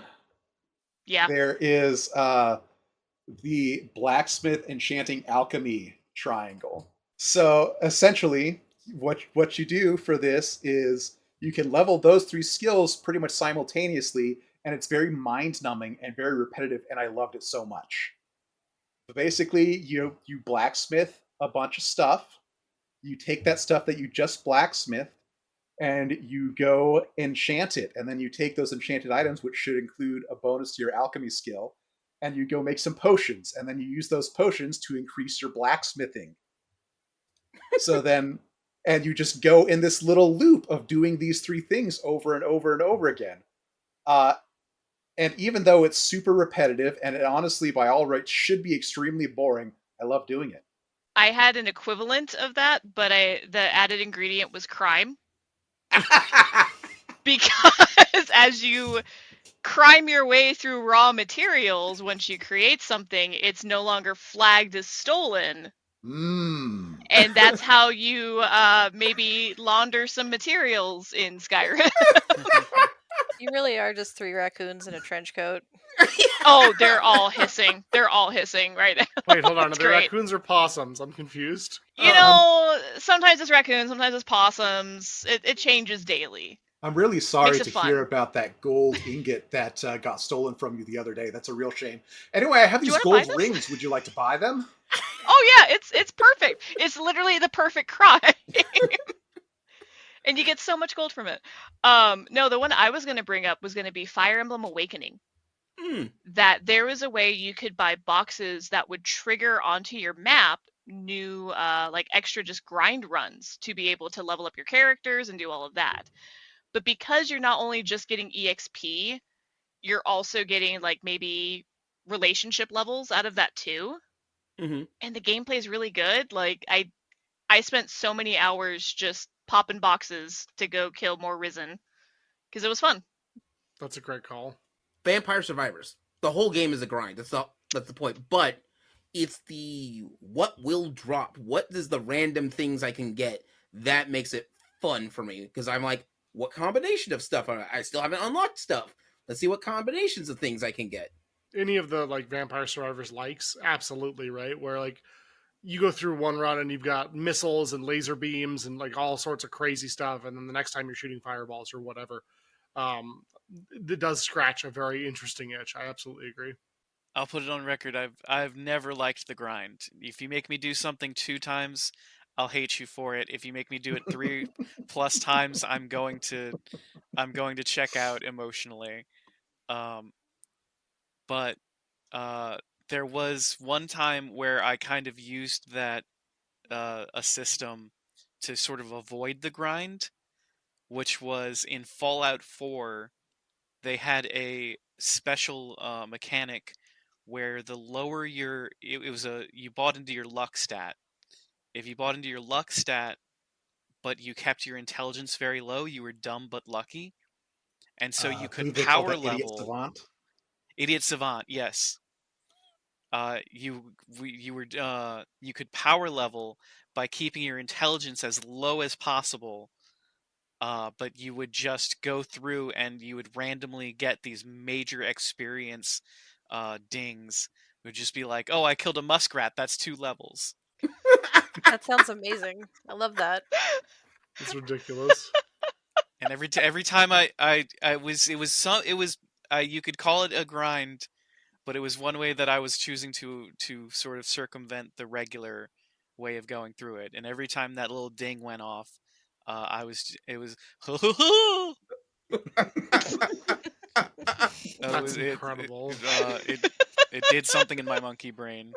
Yeah. There is the blacksmith enchanting alchemy triangle. So essentially, what you do for this is you can level those 3 skills pretty much simultaneously, and it's very mind-numbing and very repetitive, and I loved it so much. So basically, you blacksmith a bunch of stuff. You take that stuff that you just blacksmithed, and you go enchant it. And then you take those enchanted items, which should include a bonus to your alchemy skill, and you go make some potions. And then you use those potions to increase your blacksmithing. So then, and you just go in this little loop of doing these 3 things over and over and over again. And even though it's super repetitive, and it honestly, by all rights, should be extremely boring, I love doing it. I had an equivalent of that, but the added ingredient was crime. Because as you crime your way through raw materials, once you create something, it's no longer flagged as stolen. And that's how you maybe launder some materials in Skyrim. You really are just 3 raccoons in a trench coat. Oh, they're all hissing. They're all hissing right now. Wait, hold on. Are It's they great. raccoons or possums? I'm confused. You know, sometimes it's raccoons, sometimes it's possums. It changes daily. I'm really sorry Makes it to fun. hear about that gold ingot that got stolen from you the other day. That's a real shame. Anyway, I have Do you these wanna buy gold this? rings. Would you like to buy them? Oh yeah, it's perfect. It's literally the perfect crime. And you get so much gold from it. No, the one I was going to bring up was going to be Fire Emblem Awakening. That there was a way you could buy boxes that would trigger onto your map new like extra just grind runs to be able to level up your characters and do all of that. But because you're not only just getting EXP, you're also getting like maybe relationship levels out of that too. Mm-hmm. And the gameplay is really good. Like I spent so many hours just popping boxes to go kill more Risen because it was fun. That's a great call. Vampire Survivors. The whole game is a grind. That's the point. But it's the what will drop. What is the random things I can get that makes it fun for me? Because I'm like, what combination of stuff? I still haven't unlocked stuff. Let's see what combinations of things I can get. Any of the like Vampire Survivors likes, absolutely, right? Where like you go through one run and you've got missiles and laser beams and like all sorts of crazy stuff, and then the next time you're shooting fireballs or whatever. It does scratch a very interesting itch. I absolutely agree. I'll put it on record. I've never liked the grind. If you make me do something 2 times, I'll hate you for it. If you make me do it 3+ times, I'm going to check out emotionally. But there was one time where I kind of used that a system to sort of avoid the grind, which was in Fallout 4. They had a special mechanic where the lower you bought into your luck stat. If you bought into your luck stat, but you kept your intelligence very low, you were dumb but lucky, and so you could They call power that Idiot level. Savant? Idiot Savant, yes. you could power level by keeping your intelligence as low as possible. But you would just go through and you would randomly get these major experience dings. It would just be like, oh, I killed a muskrat. That's 2 levels. That sounds amazing. I love that. It's ridiculous. And every time you could call it a grind, but it was one way that I was choosing to sort of circumvent the regular way of going through it. And every time that little ding went off, it was That's incredible. It did something in my monkey brain.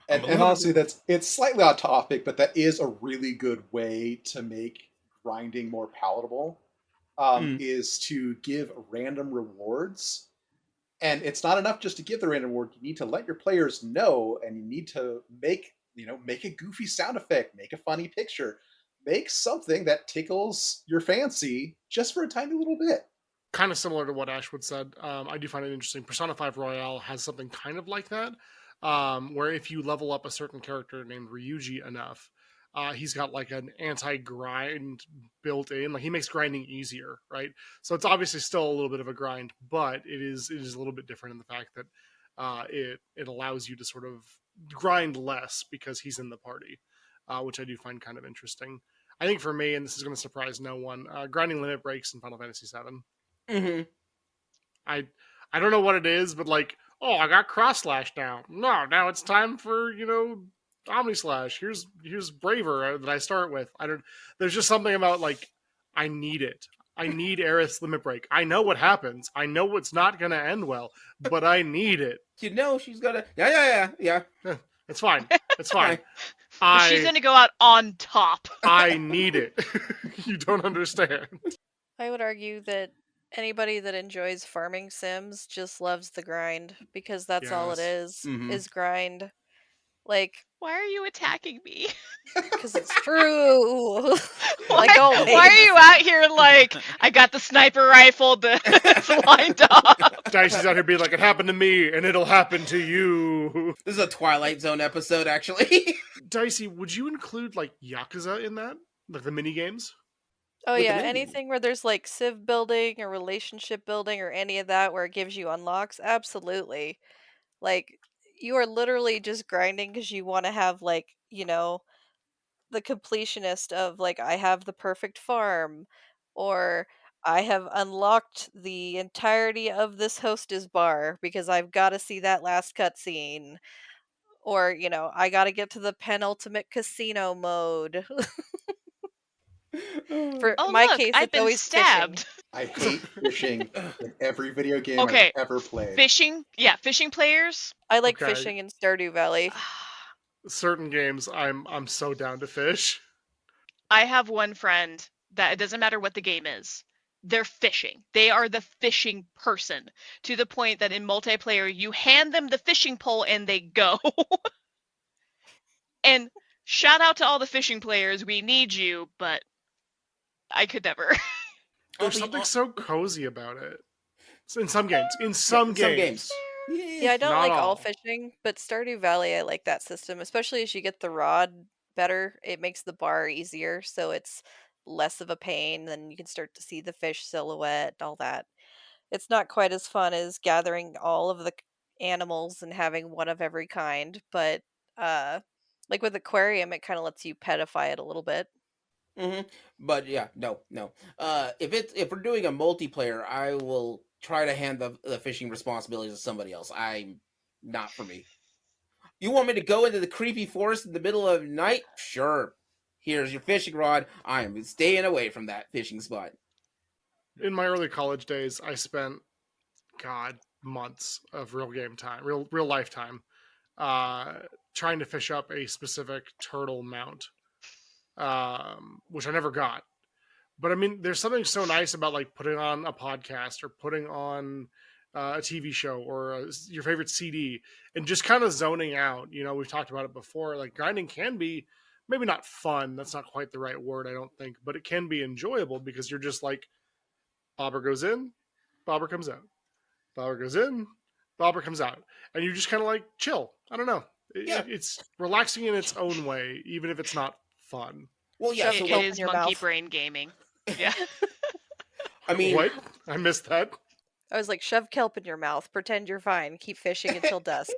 And honestly, it's slightly off topic, but that is a really good way to make grinding more palatable. Is to give random rewards, and it's not enough just to give the random reward. You need to let your players know, and you need to make a goofy sound effect, make a funny picture, make something that tickles your fancy just for a tiny little bit. Kind of similar to what Ashwood said. I do find it interesting. Persona 5 Royale has something kind of like that, where if you level up a certain character named Ryuji enough, he's got like an anti-grind built in. Like he makes grinding easier, right? So it's obviously still a little bit of a grind, but it is a little bit different in the fact that it allows you to sort of grind less because he's in the party, which I do find kind of interesting. I think for me, and this is going to surprise no one, grinding limit breaks in Final Fantasy VII. Mm-hmm. I don't know what it is, but like, oh, I got cross slash now. No, now it's time for Omni Slash. Here's Braver that I start with. There's just something about like I need it. I need Aerith's limit break. I know what happens. I know it's not gonna end well, but I need it. She's gonna yeah. It's fine. It's fine. She's gonna go out on top. I need it. You don't understand. I would argue that anybody that enjoys farming sims just loves the grind, because that's all it is grind. Like, why are you attacking me? Because it's true. Why are you out here like, I got the sniper rifle that's lined up? Dicey's out here being like, it happened to me, and it'll happen to you. This is a Twilight Zone episode, actually. Dicey, would you include like Yakuza in that? Like the mini games? Oh With the yeah, menu. anything where there's like civ building or relationship building or any of that where it gives you unlocks, absolutely. Like, you are literally just grinding because you want to have like, the completionist of like, I have the perfect farm, or I have unlocked the entirety of this hostess bar because I've got to see that last cutscene, or I got to get to the penultimate casino mode. For Oh my look, case, I've it's been always stabbed. fishing. I hate fishing in every video game Okay, I've ever played. Fishing players. I like Okay. fishing in Stardew Valley. Certain games, I'm so down to fish. I have one friend that it doesn't matter what the game is. They're fishing. They are the fishing person, to the point that in multiplayer, you hand them the fishing pole and they go. And shout out to all the fishing players. We need you, but I could never. There's something so cozy about it. In some games. In some games. Yeah, I don't Not like all all. fishing, but Stardew Valley, I like that system, especially as you get the rod better. It makes the bar easier, so it's less of a pain. Then you can start to see the fish silhouette, all that. It's not quite as fun as gathering all of the animals and having one of every kind, but like with aquarium, it kind of lets you petify it a little bit. But yeah, no. If we're doing a multiplayer, I will try to hand the fishing responsibilities to somebody else. I'm not for me. You want me to go into the creepy forest in the middle of the night? Sure. Here's your fishing rod. I am staying away from that fishing spot. In my early college days, I spent, months of real game time, real lifetime, trying to fish up a specific turtle mount, which I never got. But I mean, there's something so nice about like putting on a podcast or putting on a TV show or your favorite CD and just kind of zoning out. We've talked about it before. Like grinding can be maybe not fun. That's not quite the right word, I don't think, but it can be enjoyable because you're just like, Bobber goes in, Bobber comes out. Bobber goes in, Bobber comes out, and you just kind of like chill. I don't know. Yeah. It's relaxing in its own way, even if it's not fun. Well, yeah. Shove So It kelp like, in is your monkey mouth. brain gaming. Yeah. I mean, What? I missed that. I was like, shove kelp in your mouth, pretend you're fine, keep fishing until dusk.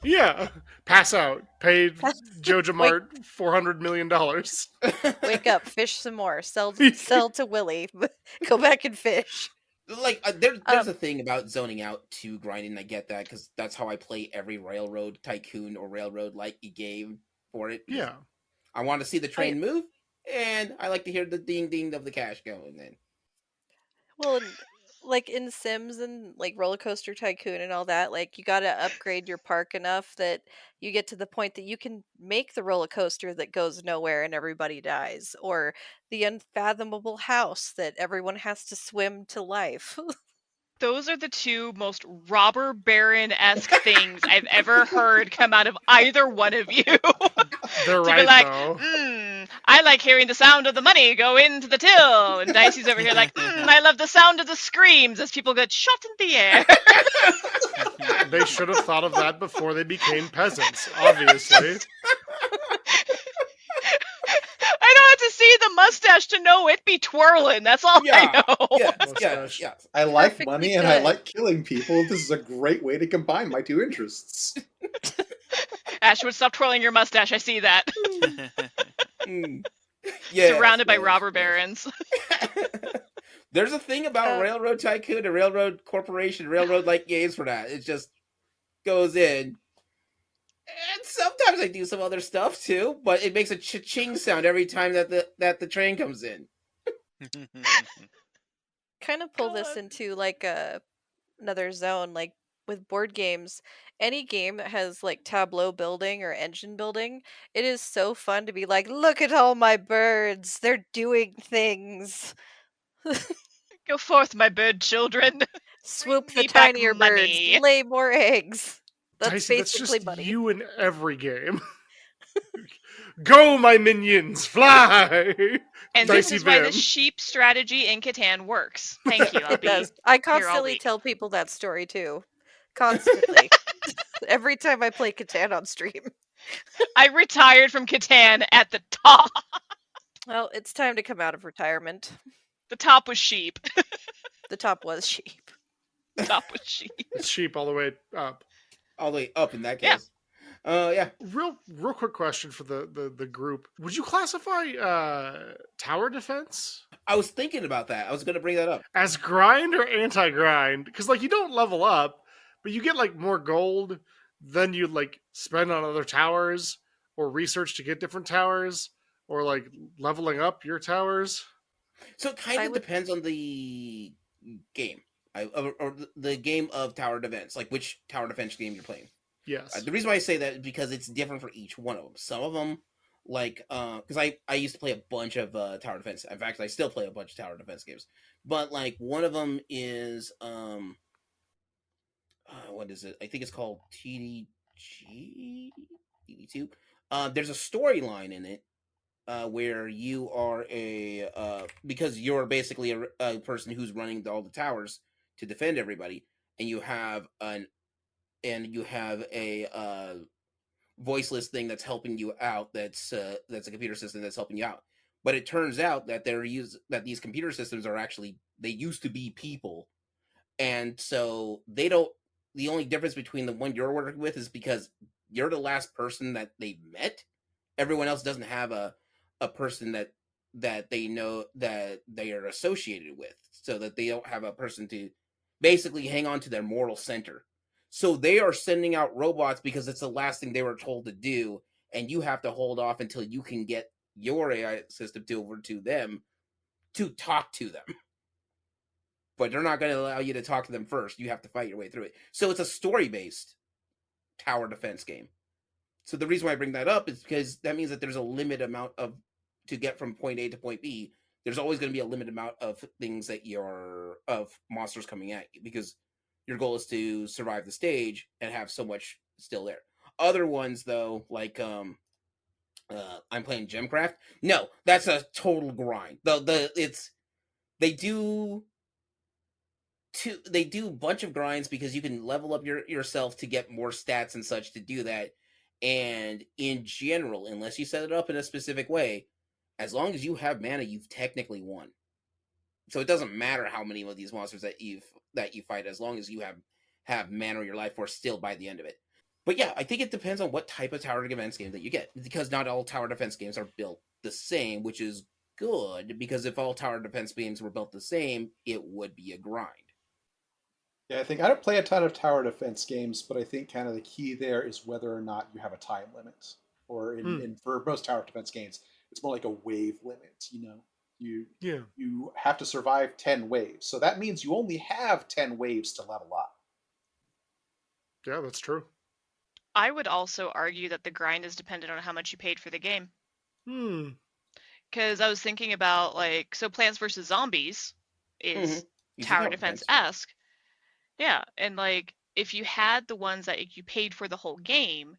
Yeah, pass out. Paid Joja Wake- Mart $400 million. Wake up, fish some more, sell to Willie, go back and fish. like there's a thing about zoning out to grinding. I get that because that's how I play every Railroad Tycoon or Railroad like game for it. Yeah. I want to see the train move, and I like to hear the ding ding of the cash going. Then, Well, like in Sims and like Roller Coaster Tycoon and all that, like you got to upgrade your park enough that you get to the point that you can make the roller coaster that goes nowhere and everybody dies, or the unfathomable house that everyone has to swim to life. Those are the two most robber baron-esque things I've ever heard come out of either one of you. They're To right, be like, though. I like hearing the sound of the money go into the till. And Dicey's over here like, I love the sound of the screams as people get shot in the air. They should have thought of that before they became peasants, obviously. I don't have to see the mustache to know it be twirling. That's all I know. Yes. I like Perfectly money and I good. like killing people. This is a great way to combine my two interests. Ashwood, stop twirling your mustache. I see that. Surrounded by robber barons. There's a thing about Railroad Tycoon and Railroad Corporation, Railroad like games for that. It just goes in. And sometimes I do some other stuff too, but it makes a cha-ching sound every time that the train comes in. Kind of pull this into like another zone, like with board games. Any game that has like tableau building or engine building, it is so fun to be like, look at all my birds, they're doing things. Go forth, my bird children. Swoop Bring the me back tinier money. birds, lay more eggs. That's Dicey, that's basically just money. you in every game. Go, my minions, fly! And this Dicey is why the Vim. sheep strategy in Catan works. Thank you. I'll It be does. I here all constantly week. tell people that story too. Constantly. Every time I play Catan on stream. I retired from Catan at the top. Well, it's time to come out of retirement. The top was sheep. The top was sheep. The top was sheep. It's sheep all the way up. All the way up in that case. Yeah. Real quick question for the group. Would you classify tower defense I was thinking about that. I was going to bring that up. as grind or anti-grind? Because like you don't level up, but you get like more gold than you like spend on other towers or research to get different towers or like leveling up your towers. So it kind of depends on the game, or the game of tower defense, like which tower defense game you're playing. Yes. The reason why I say that is because it's different for each one of them. Some of them, like, because I used to play a bunch of tower defense. In fact, I still play a bunch of tower defense games. But like one of them is what is it? I think it's called TD2. There's a storyline in it where you are because you're basically a person who's running all the towers to defend everybody, and you have a voiceless thing that's helping you out. That's a computer system that's helping you out. But it turns out that these computer systems are actually, they used to be people, and so they don't. The only difference between the one you're working with is because you're the last person that they met. Everyone else doesn't have a person that they know that they are associated with, so that they don't have a person to basically hang on to their moral center. So they are sending out robots because it's the last thing they were told to do, and you have to hold off until you can get your AI system over to them to talk to them. But they're not going to allow you to talk to them first. You have to fight your way through it. So it's a story-based tower defense game. So the reason why I bring that up is because that means that there's a limited amount to get from point A to point B. There's always going to be a limited amount of things of monsters coming at you, because your goal is to survive the stage and have so much still there. Other ones, though, like I'm playing Gemcraft. No, that's a total grind. They do they do a bunch of grinds because you can level up yourself to get more stats and such to do that. And in general, unless you set it up in a specific way, as long as you have mana, you've technically won. So it doesn't matter how many of these monsters that you fight, as long as you have mana or your life force still by the end of it. But yeah, I think it depends on what type of tower defense game that you get, because not all tower defense games are built the same, which is good, because if all tower defense games were built the same, it would be a grind. Yeah, I think I don't play a ton of tower defense games, but I think kind of the key there is whether or not you have a time limit. Or for most tower defense games, it's more like a wave limit. You have to survive 10 waves, so that means you only have 10 waves to level up. Yeah, that's true. I would also argue that the grind is dependent on how much you paid for the game. Because I was thinking about, like, so Plants vs. Zombies is tower defense-esque. Yeah, and like, if you had the ones that you paid for the whole game,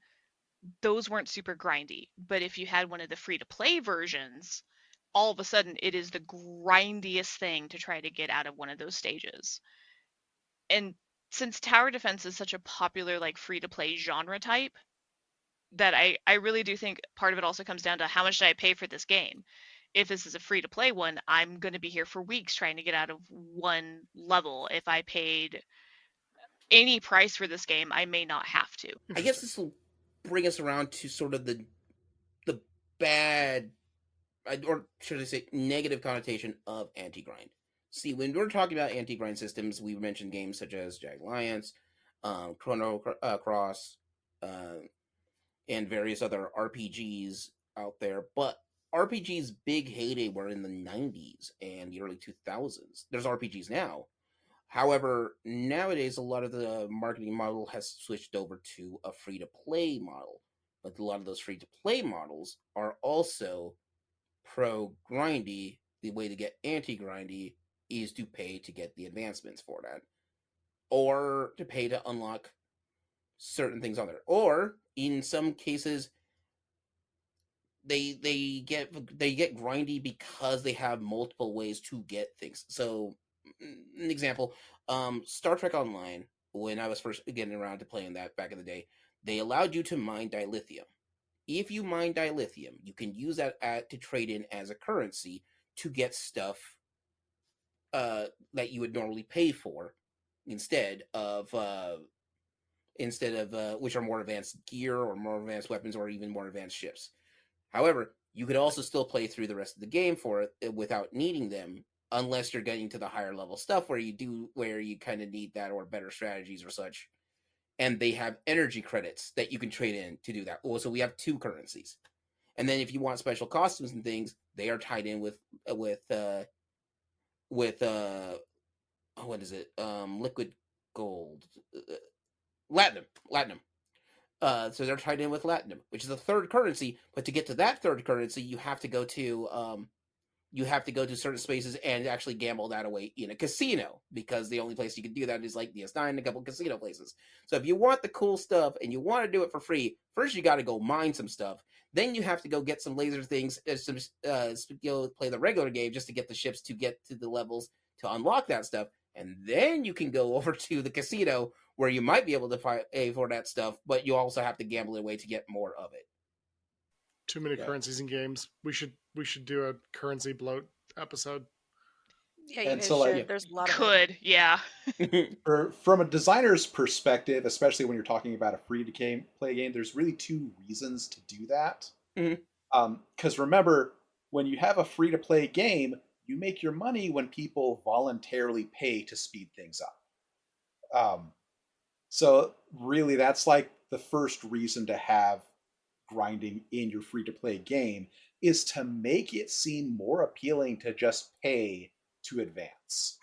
those weren't super grindy. But if you had one of the free-to-play versions, all of a sudden it is the grindiest thing to try to get out of one of those stages. And since tower defense is such a popular, like, free-to-play genre type, that I really do think part of it also comes down to how much did I pay for this game. If this is a free-to-play one, I'm going to be here for weeks trying to get out of one level. If I paid any price for this game, I may not have to. I guess this will bring us around to sort of the bad, or should I say negative connotation of anti-grind. See, when we're talking about anti-grind systems, we mentioned games such as Jagged Alliance, Chrono Cross, and various other RPGs out there. But RPG's big heyday were in the 90s and the early 2000s. There's RPGs now. However, nowadays, a lot of the marketing model has switched over to a free-to-play model. But a lot of those free-to-play models are also pro-grindy. The way to get anti-grindy is to pay to get the advancements for that. Or to pay to unlock certain things on there. Or, in some cases, they get grindy because they have multiple ways to get things. So, an example, Star Trek Online, when I was first getting around to playing that back in the day, they allowed you to mine dilithium. If you mine dilithium, you can use that to trade in as a currency to get stuff that you would normally pay for instead of which are more advanced gear or more advanced weapons or even more advanced ships. However, you could also still play through the rest of the game for it without needing them, unless you're getting to the higher level stuff where you kind of need that or better strategies or such. And they have energy credits that you can trade in to do that. Oh, so we have two currencies. And then if you want special costumes and things, they are tied in with what is it? Liquid gold, latinum. So they're tied in with latinum, which is a third currency. But to get to that third currency, you have to go to certain spaces and actually gamble that away in a casino, because the only place you can do that is like DS9 and a couple casino places. So if you want the cool stuff and you want to do it for free, first you got to go mine some stuff. Then you have to go get some laser things, play the regular game just to get the ships to get to the levels to unlock that stuff. And then you can go over to the casino where you might be able to pay for that stuff, but you also have to gamble away to get more of it. Too many currencies in games. We should do a currency bloat episode. Yeah, you guys should. There's a lot of it. Yeah. From a designer's perspective, especially when you're talking about a free-to-play game, there's really two reasons to do that. Because remember, when you have a free-to-play game, you make your money when people voluntarily pay to speed things up. So really, that's like the first reason to have grinding in your free-to-play game, is to make it seem more appealing to just pay to advance.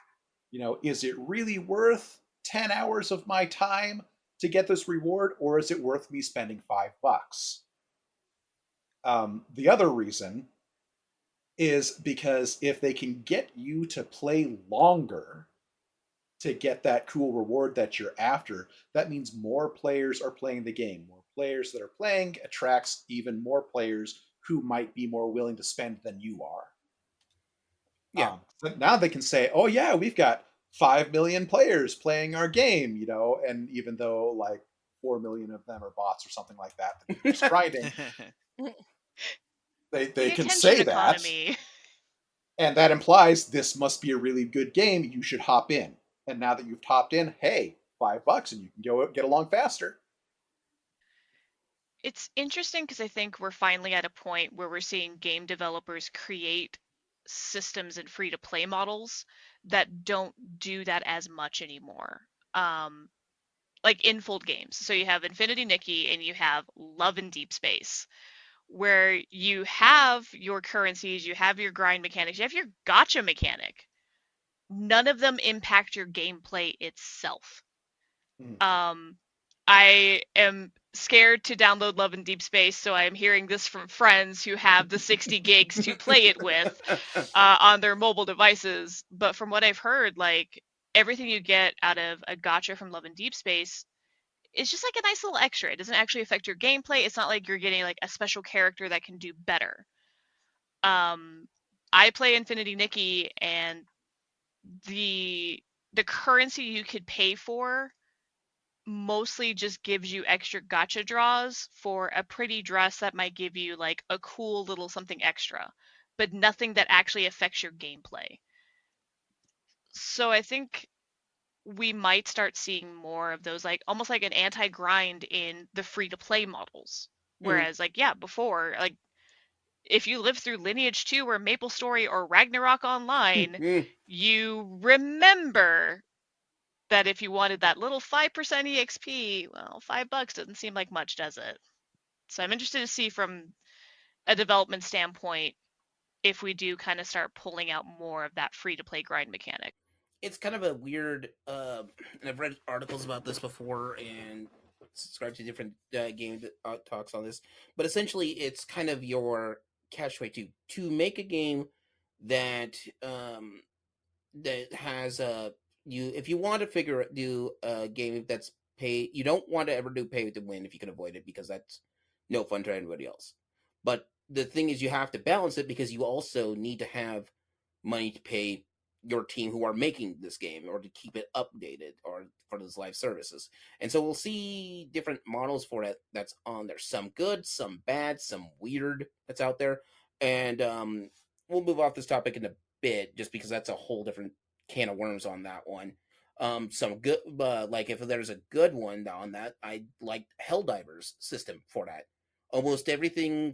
Is it really worth 10 hours of my time to get this reward, or is it worth me spending $5? The other reason is because if they can get you to play longer to get that cool reward that you're after, that means more players are playing the game. More players that are playing attracts even more players who might be more willing to spend than you are. Yeah. So now they can say, oh yeah, we've got 5 million players playing our game, you know, and even though like 4 million of them are bots or something like that, that are just grinding, they The can attention say that, economy. and that implies this must be a really good game. You should hop in. And now that you've topped in, hey, $5 and you can go get along faster. It's interesting because I think we're finally at a point where we're seeing game developers create systems and free to play models that don't do that as much anymore. Like infold games. So you have Infinity Nikki and you have Love in Deep Space, where you have your currencies, you have your grind mechanics, you have your gotcha mechanic. None of them impact your gameplay itself. I am scared to download Love in Deep Space, so I am hearing this from friends who have the 60 gigs to play it with on their mobile devices. But from what I've heard, like everything you get out of a gotcha from Love in Deep Space is just like a nice little extra. It doesn't actually affect your gameplay. It's not like you're getting like a special character that can do better. I play Infinity Nikki, and the currency you could pay for mostly just gives you extra gotcha draws for a pretty dress that might give you like a cool little something extra, but nothing that actually affects your gameplay. So I think we might start seeing more of those, like almost like an anti-grind in the free-to-play models. Whereas like, yeah, before, like if you lived through Lineage 2 or MapleStory or Ragnarok Online, you remember that if you wanted that little 5% EXP, well, $5 doesn't seem like much, does it? So I'm interested to see from a development standpoint if we do kind of start pulling out more of that free-to-play grind mechanic. It's kind of a weird, and I've read articles about this before and subscribed to different game talks on this, but essentially it's kind of your catch-22 to make a game that that has if you want to do a game that's pay, you don't want to ever do pay to win if you can avoid it, because that's no fun to anybody else. But the thing is, you have to balance it because you also need to have money to pay your team who are making this game, or to keep it updated, or for those live services. And so we'll see different models for it that's on there. Some good, some bad, some weird that's out there. And we'll move off this topic in a bit, just because that's a whole different can of worms on that one. Some good, like if there's a good one on that, I like Helldivers system for that. Almost everything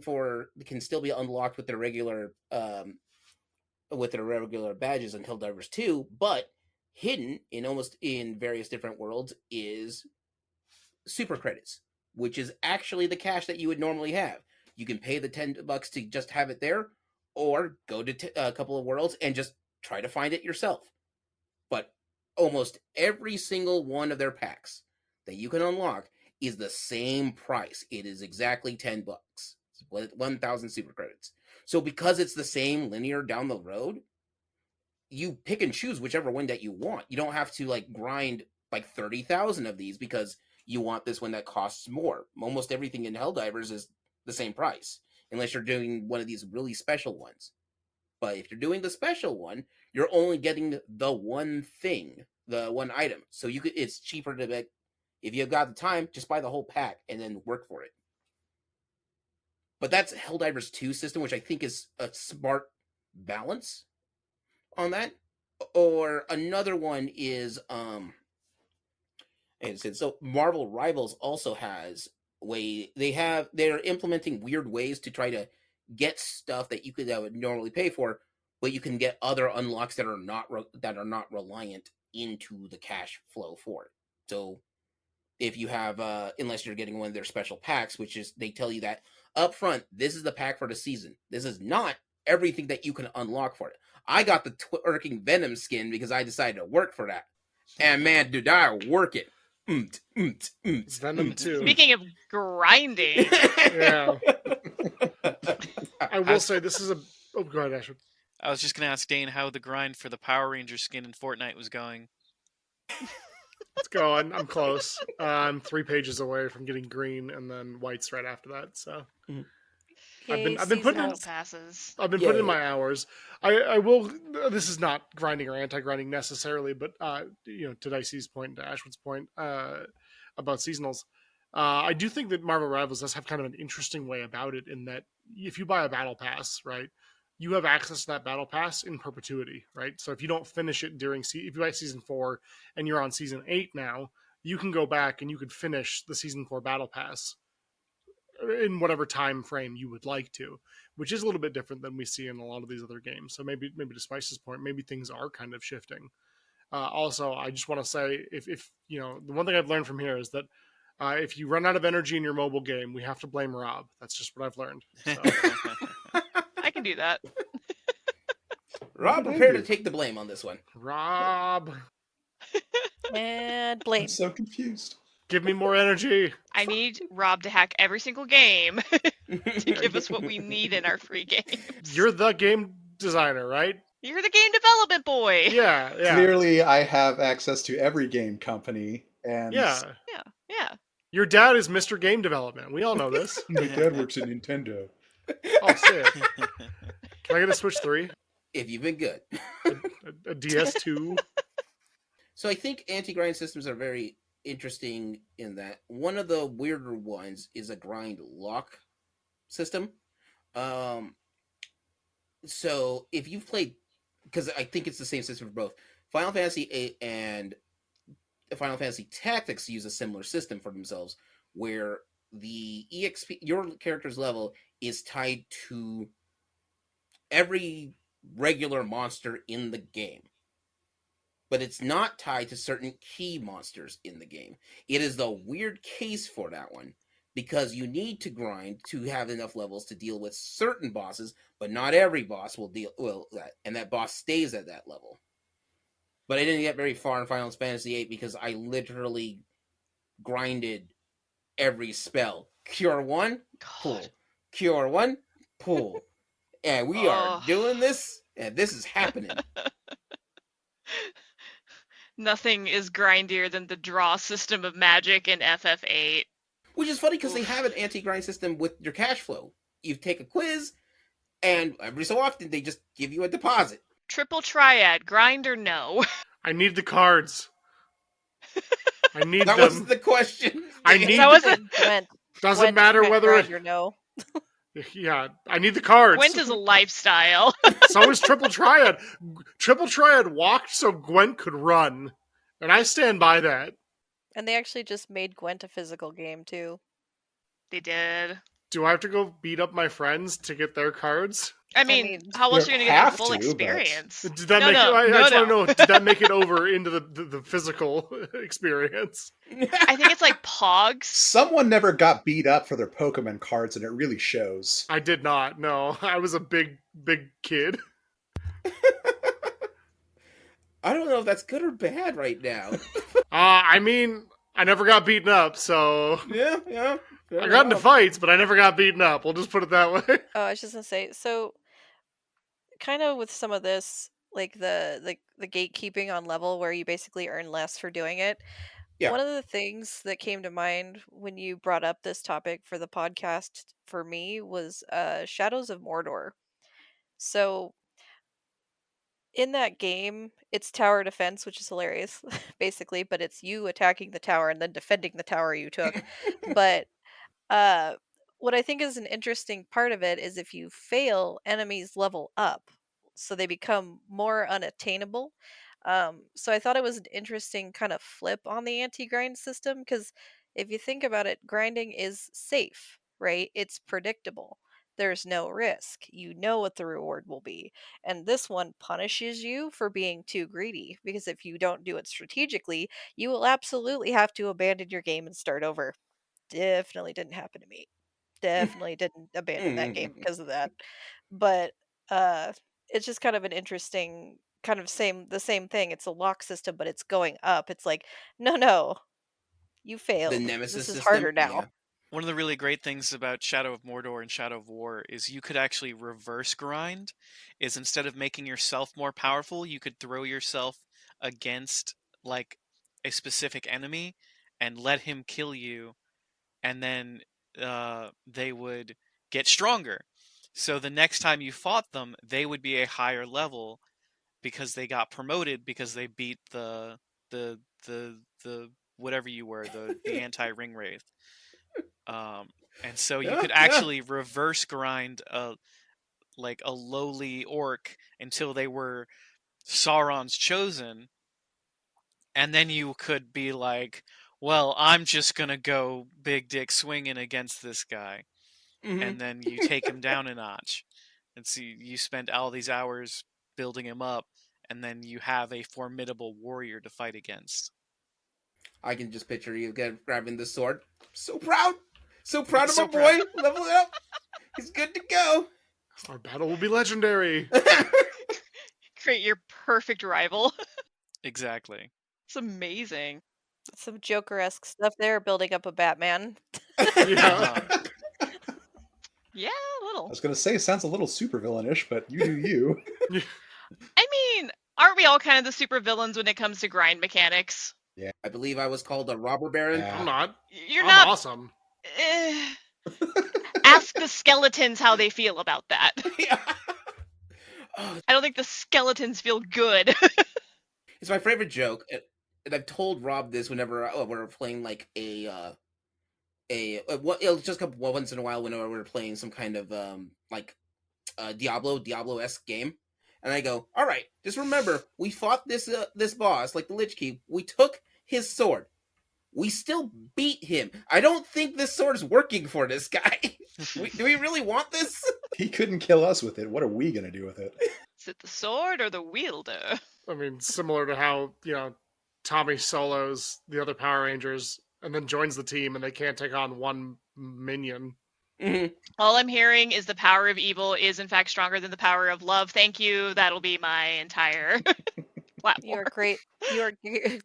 can still be unlocked with their regular badges in Helldivers 2, but hidden in various different worlds is super credits, which is actually the cash that you would normally have. You can pay the $10 to just have it there, or go to a couple of worlds and just try to find it yourself. But almost every single one of their packs that you can unlock is the same price. It is exactly $10 with 1,000 super credits. So because it's the same linear down the road, you pick and choose whichever one that you want. You don't have to like grind like 30,000 of these because you want this one that costs more. Almost everything in Helldivers is the same price, unless you're doing one of these really special ones. But if you're doing the special one, you're only getting the one thing, the one item. So it's cheaper to, if you've got the time, just buy the whole pack and then work for it. But that's Helldivers 2 system, which I think is a smart balance on that. Or another one is so Marvel Rivals also has they're implementing weird ways to try to get stuff that you could normally pay for, but you can get other unlocks that are not reliant into the cash flow for it. So if you have unless you're getting one of their special packs, which is they tell you that up front, this is the pack for the season. This is not everything that you can unlock for it. I got the twerking Venom skin because I decided to work for that. And man, did I work it. Venom 2. Speaking of grinding. Yeah. I will say this is oh, go ahead, Ashwood. I was just going to ask Dane how the grind for the Power Ranger skin in Fortnite was going. It's going. I'm close. I'm 3 pages away from getting green, and then white's right after that. So I've Yay, been putting Battle seasonals. passes. I've been putting in Yay. my hours. I will. This is not grinding or anti-grinding necessarily, but to Dicey's point, to Ashwood's point about seasonals, I do think that Marvel Rivals does have kind of an interesting way about it in that if you buy a battle pass, right, you have access to that battle pass in perpetuity, right? So if you don't finish it if you buy season 4 and you're on season 8 now, you can go back and you could finish the season 4 battle pass in whatever time frame you would like to, which is a little bit different than we see in a lot of these other games. So maybe to Spice's point, maybe things are kind of shifting. Also, I just want to say, if the one thing I've learned from here is that if you run out of energy in your mobile game, we have to blame Rob. That's just what I've learned. So. I can do that. Rob, prepare to take the blame on this one. Rob, And I'm blame. so confused. give me more energy. I need Rob to hack every single game to give us what we need in our free games. You're the game designer, right? You're the game development boy. Yeah. Clearly, I have access to every game company, and Yeah. Yeah. Your dad is Mr. Game Development. We all know this. my dad works at Nintendo. Oh, sick. Can I get a Switch 3? If you've been good. A DS2? So I think anti-grind systems are very interesting in that one of the weirder ones is a grind lock system. So if you've played, because I think it's the same system for both, Final Fantasy VIII and Final Fantasy Tactics use a similar system for themselves, where the EXP, your character's level, is tied to every regular monster in the game. But it's not tied to certain key monsters in the game. It is the weird case for that one, because you need to grind to have enough levels to deal with certain bosses, but not every boss will deal that, and that boss stays at that level. But I didn't get very far in Final Fantasy VIII because I literally grinded every spell. Cure 1, pull. Cure 1, pull. And we are doing this, and this is happening. Nothing is grindier than the draw system of Magic in FF8. Which is funny because they have an anti-grind system with your cash flow. You take a quiz, and every so often they just give you a deposit. Triple triad, grind or no? I need the cards. I need That them. wasn't the question. I need That them. wasn't. Gwent. Doesn't Gwent matter can't whether grind or no. Yeah, I need the cards. Gwent is a lifestyle. So is Triple Triad. Triple Triad walked so Gwent could run. And I stand by that. And they actually just made Gwent a physical game too. They did. Do I have to go beat up my friends to get their cards? I mean, mean, how else are you you going to get have the full to, but- experience? Did that No, make no, I no, just no. want to know, did that make it over into the physical experience? I think it's like Pogs. Someone never got beat up for their Pokemon cards, and it really shows. I did not, no. I was a big kid. I don't know if that's good or bad right now. I mean, I never got beaten up, so... Yeah. I got into fights, but I never got beaten up. We'll just put it that way. Oh, I was just gonna say, so kind of with some of this, like the gatekeeping on level where you basically earn less for doing it. Yeah. One of the things that came to mind when you brought up this topic for the podcast for me was Shadows of Mordor. So in that game, it's tower defense, which is hilarious, basically, but it's you attacking the tower and then defending the tower you took. But what I think is an interesting part of it is if you fail, enemies level up, so they become more unattainable. So I thought it was an interesting kind of flip on the anti-grind system, because if you think about it, grinding is safe, right? It's predictable. There's no risk. You know what the reward will be. And this one punishes you for being too greedy, because if you don't do it strategically, you will absolutely have to abandon your game and start over. Definitely didn't happen to me. Definitely didn't abandon that game because of that. But it's just kind of an interesting kind of the same thing. It's a lock system, but it's going up. It's like, no, you failed. The Nemesis This is system? harder now. Yeah. One of the really great things about Shadow of Mordor and Shadow of War is you could actually reverse grind. Is instead of making yourself more powerful, you could throw yourself against like a specific enemy and let him kill you, and then they would get stronger. So the next time you fought them, they would be a higher level because they got promoted because they beat the whatever you were, the anti-ring wraith. And so you could actually reverse grind a lowly orc until they were Sauron's chosen, and then you could be like, well, I'm just gonna go big dick swinging against this guy. And then you take him down a notch. And so you spend all these hours building him up, and then you have a formidable warrior to fight against. I can just picture you grabbing the sword. So proud of my So boy. Level it up. He's good to go. Our battle will be legendary. Create your perfect rival. Exactly. It's amazing. Some Joker-esque stuff there, building up a Batman. Yeah. Yeah, a I little. was going to say, it sounds a little supervillainish, but you do you. I mean, aren't we all kind of the super villains when it comes to grind mechanics? I believe I was called a robber baron. Yeah. I'm not. You're I'm not. awesome. Ask the skeletons how they feel about that. Yeah. I don't think the skeletons feel good. It's my favorite joke, and I've told Rob this whenever we're playing like it'll just come once in a while whenever we're playing some kind of Diablo-esque game, and I go, all right, just remember, we fought this boss, like the Lich King. We took his sword. We still beat him. I don't think this sword is working for this guy. Do we really want this? He couldn't kill us with it. What are we going to do with it? Is it the sword or the wielder? I mean, similar to how, Tommy solos the other Power Rangers and then joins the team and they can't take on one minion. Mm-hmm. All I'm hearing is the power of evil is in fact stronger than the power of love. Thank you. That'll be my entire platform. You are great. You are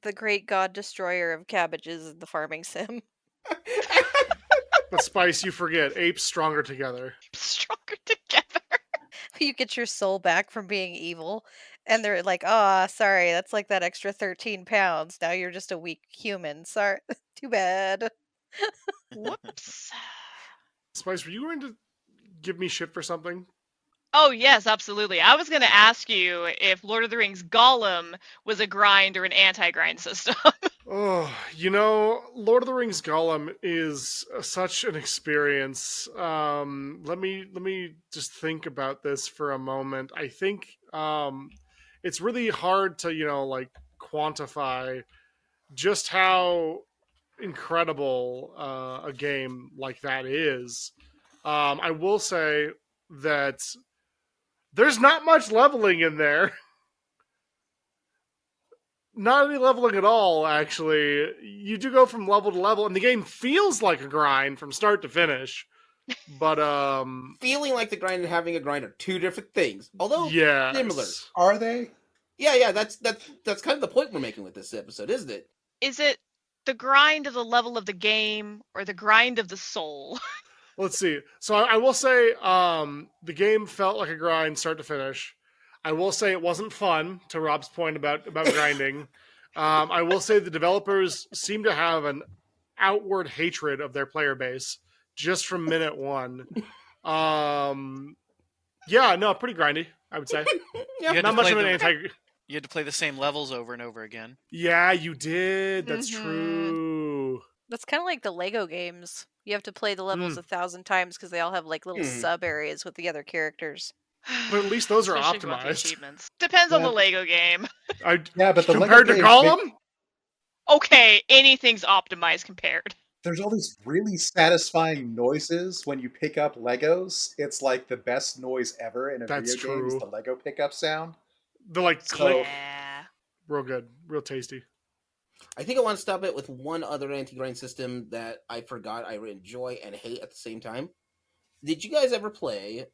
the great god destroyer of cabbages in the farming sim. But Spice, you forget, apes stronger together. Stronger together. You get your soul back from being evil, and they're like, "Oh, sorry, that's like that extra 13 pounds. Now you're just a weak human. Sorry, too bad." Whoops. Spice, were you going to give me shit for something? Oh, yes, absolutely. I was going to ask you if Lord of the Rings Gollum was a grind or an anti-grind system. Oh, Lord of the Rings Gollum is such an experience. Let me just think about this for a moment. I think it's really hard to, quantify just how incredible a game like that is. I will say that there's not much leveling in there. Not any leveling at all, actually. You do go from level to level, and the game feels like a grind from start to finish. But, feeling like the grind and having a grind are two different things. Although, yes. similar. Are they? Yeah, that's kind of the point we're making with this episode, isn't it? Is it the grind of the level of the game or the grind of the soul? Let's see. So I will say the game felt like a grind start to finish. I will say it wasn't fun, to Rob's point about grinding. I will say the developers seem to have an outward hatred of their player base just from minute one. Yeah, no, pretty grindy, I would say. Yeah, not much of an anti. You had to play the same levels over and over again. Yeah, you did. That's Mhm. true. That's kind of like the Lego games. You have to play the levels 1,000 times because they all have like little sub areas with the other characters. But at least those are Especially about the optimized. achievements. Depends on the Yeah. Lego game. Yeah, but the compared to Lego games Gollum, Okay, anything's optimized compared. there's all these really satisfying noises when you pick up Legos. It's like the best noise ever in a That's video game is true. the Lego pickup sound. the like So- click, Yeah. real good, real tasty. I think I want to stop it with one other anti-grind system that I forgot I enjoy and hate at the same time. Did you guys ever play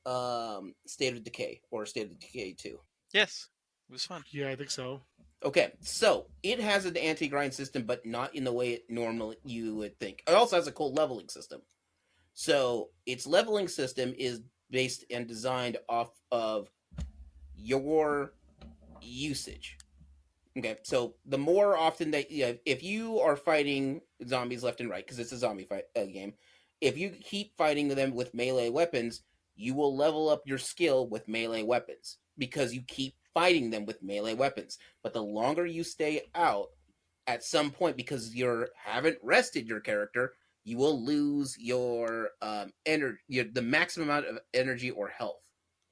State of Decay or State of Decay 2? Yes, it was fun. Yeah, I think so. Okay, so it has an anti-grind system, but not in the way it normally you would think. It also has a cool leveling system. So its leveling system is based and designed off of your usage. Okay, so the more often that if you are fighting zombies left and right, because it's a zombie fight game, if you keep fighting them with melee weapons, you will level up your skill with melee weapons because you keep fighting them with melee weapons. But the longer you stay out, at some point, because you haven't rested your character, you will lose your energy, the maximum amount of energy or health.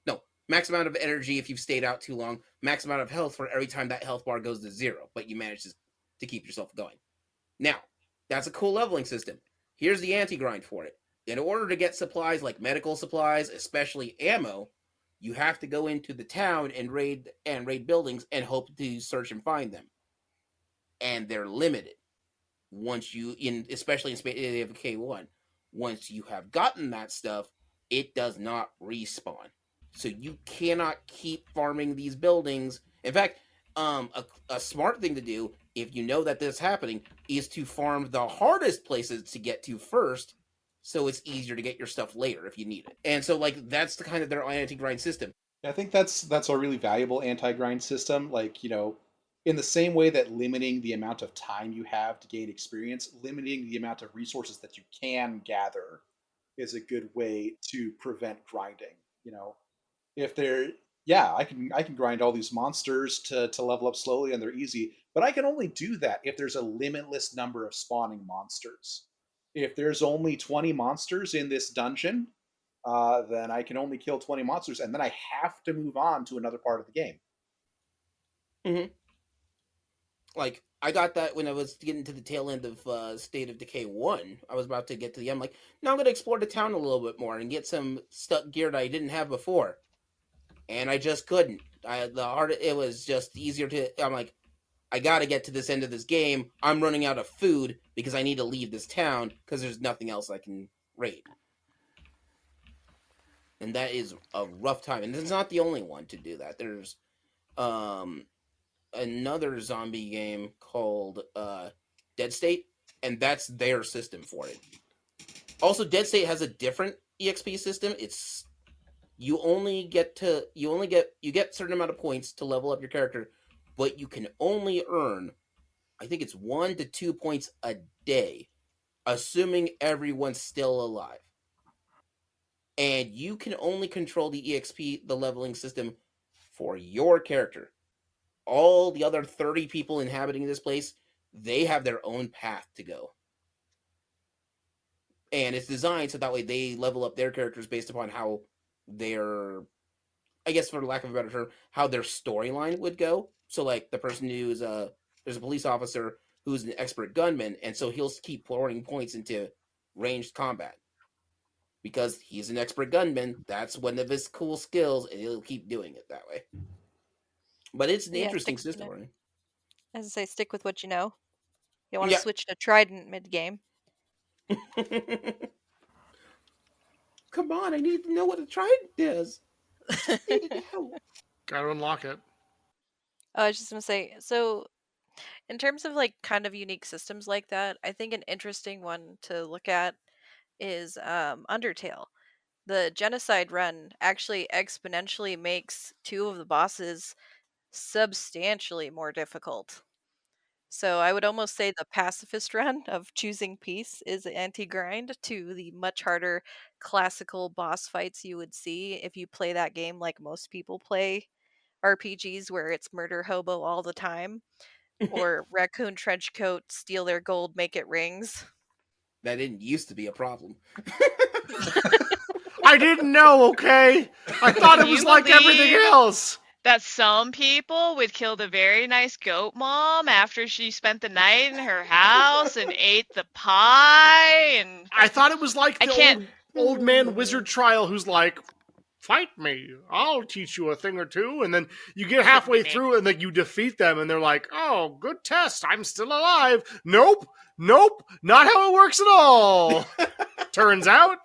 No, max amount of energy if you've stayed out too long. Max amount of health for every time that health bar goes to 0, but you manage to keep yourself going. Now, that's a cool leveling system. Here's the anti-grind for it. In order to get supplies like medical supplies, especially ammo, you have to go into the town and raid buildings and hope to search and find them. And they're limited. Once you especially in State of K1, once you have gotten that stuff, it does not respawn. So you cannot keep farming these buildings. In fact, a smart thing to do, if you know that this is happening, is to farm the hardest places to get to first, so it's easier to get your stuff later if you need it. And so, like, that's the kind of their anti-grind system. I think that's a really valuable anti-grind system. Like, in the same way that limiting the amount of time you have to gain experience, limiting the amount of resources that you can gather is a good way to prevent grinding. If they're I can grind all these monsters to level up slowly and they're easy, but I can only do that if there's a limitless number of spawning monsters. If there's only 20 monsters in this dungeon, then I can only kill 20 monsters, and then I have to move on to another part of the game. Mm-hmm. Like, I got that when I was getting to the tail end of State of Decay 1. I was about to get to the end. Like, now I'm going to explore the town a little bit more and get some stuck gear that I didn't have before. And I just couldn't. It was just easier to... I'm like, I got to get to this end of this game. I'm running out of food because I need to leave this town because there's nothing else I can raid. And that is a rough time. And it's not the only one to do that. There's another zombie game called Dead State, and that's their system for it. Also, Dead State has a different EXP system. It's you get a certain amount of points to level up your character, but you can only earn, I think it's 1 to 2 points a day, assuming everyone's still alive. And you can only control the EXP, the leveling system, for your character. All the other 30 people inhabiting this place, they have their own path to go. And it's designed so that way they level up their characters based upon how their, I guess for lack of a better term, how their storyline would go. So like the person who's there's a police officer who's an expert gunman, and so he'll keep pouring points into ranged combat. Because he's an expert gunman, that's one of his cool skills, and he'll keep doing it that way. But it's an interesting system. As I say, stick with what you know. You want to switch to Trident mid-game. Come on, I need to know what a Trident is. Gotta unlock it. I was just going to say, so in terms of like kind of unique systems like that, I think an interesting one to look at is Undertale. The Genocide run actually exponentially makes 2 of the bosses substantially more difficult. So I would almost say the pacifist run of choosing peace is anti-grind to the much harder classical boss fights you would see if you play that game like most people play RPGs where it's murder hobo all the time, or raccoon trenchcoat, steal their gold, make it rings. That didn't used to be a problem. I didn't know, okay? I thought it was like everything else. That some people would kill the very nice goat mom after she spent the night in her house and ate the pie. And I thought it was like the old man wizard trial who's like, fight me, I'll teach you a thing or two, and then you get halfway through and then you defeat them and they're like, oh, good test, I'm still alive. Nope, not how it works at all. Turns out.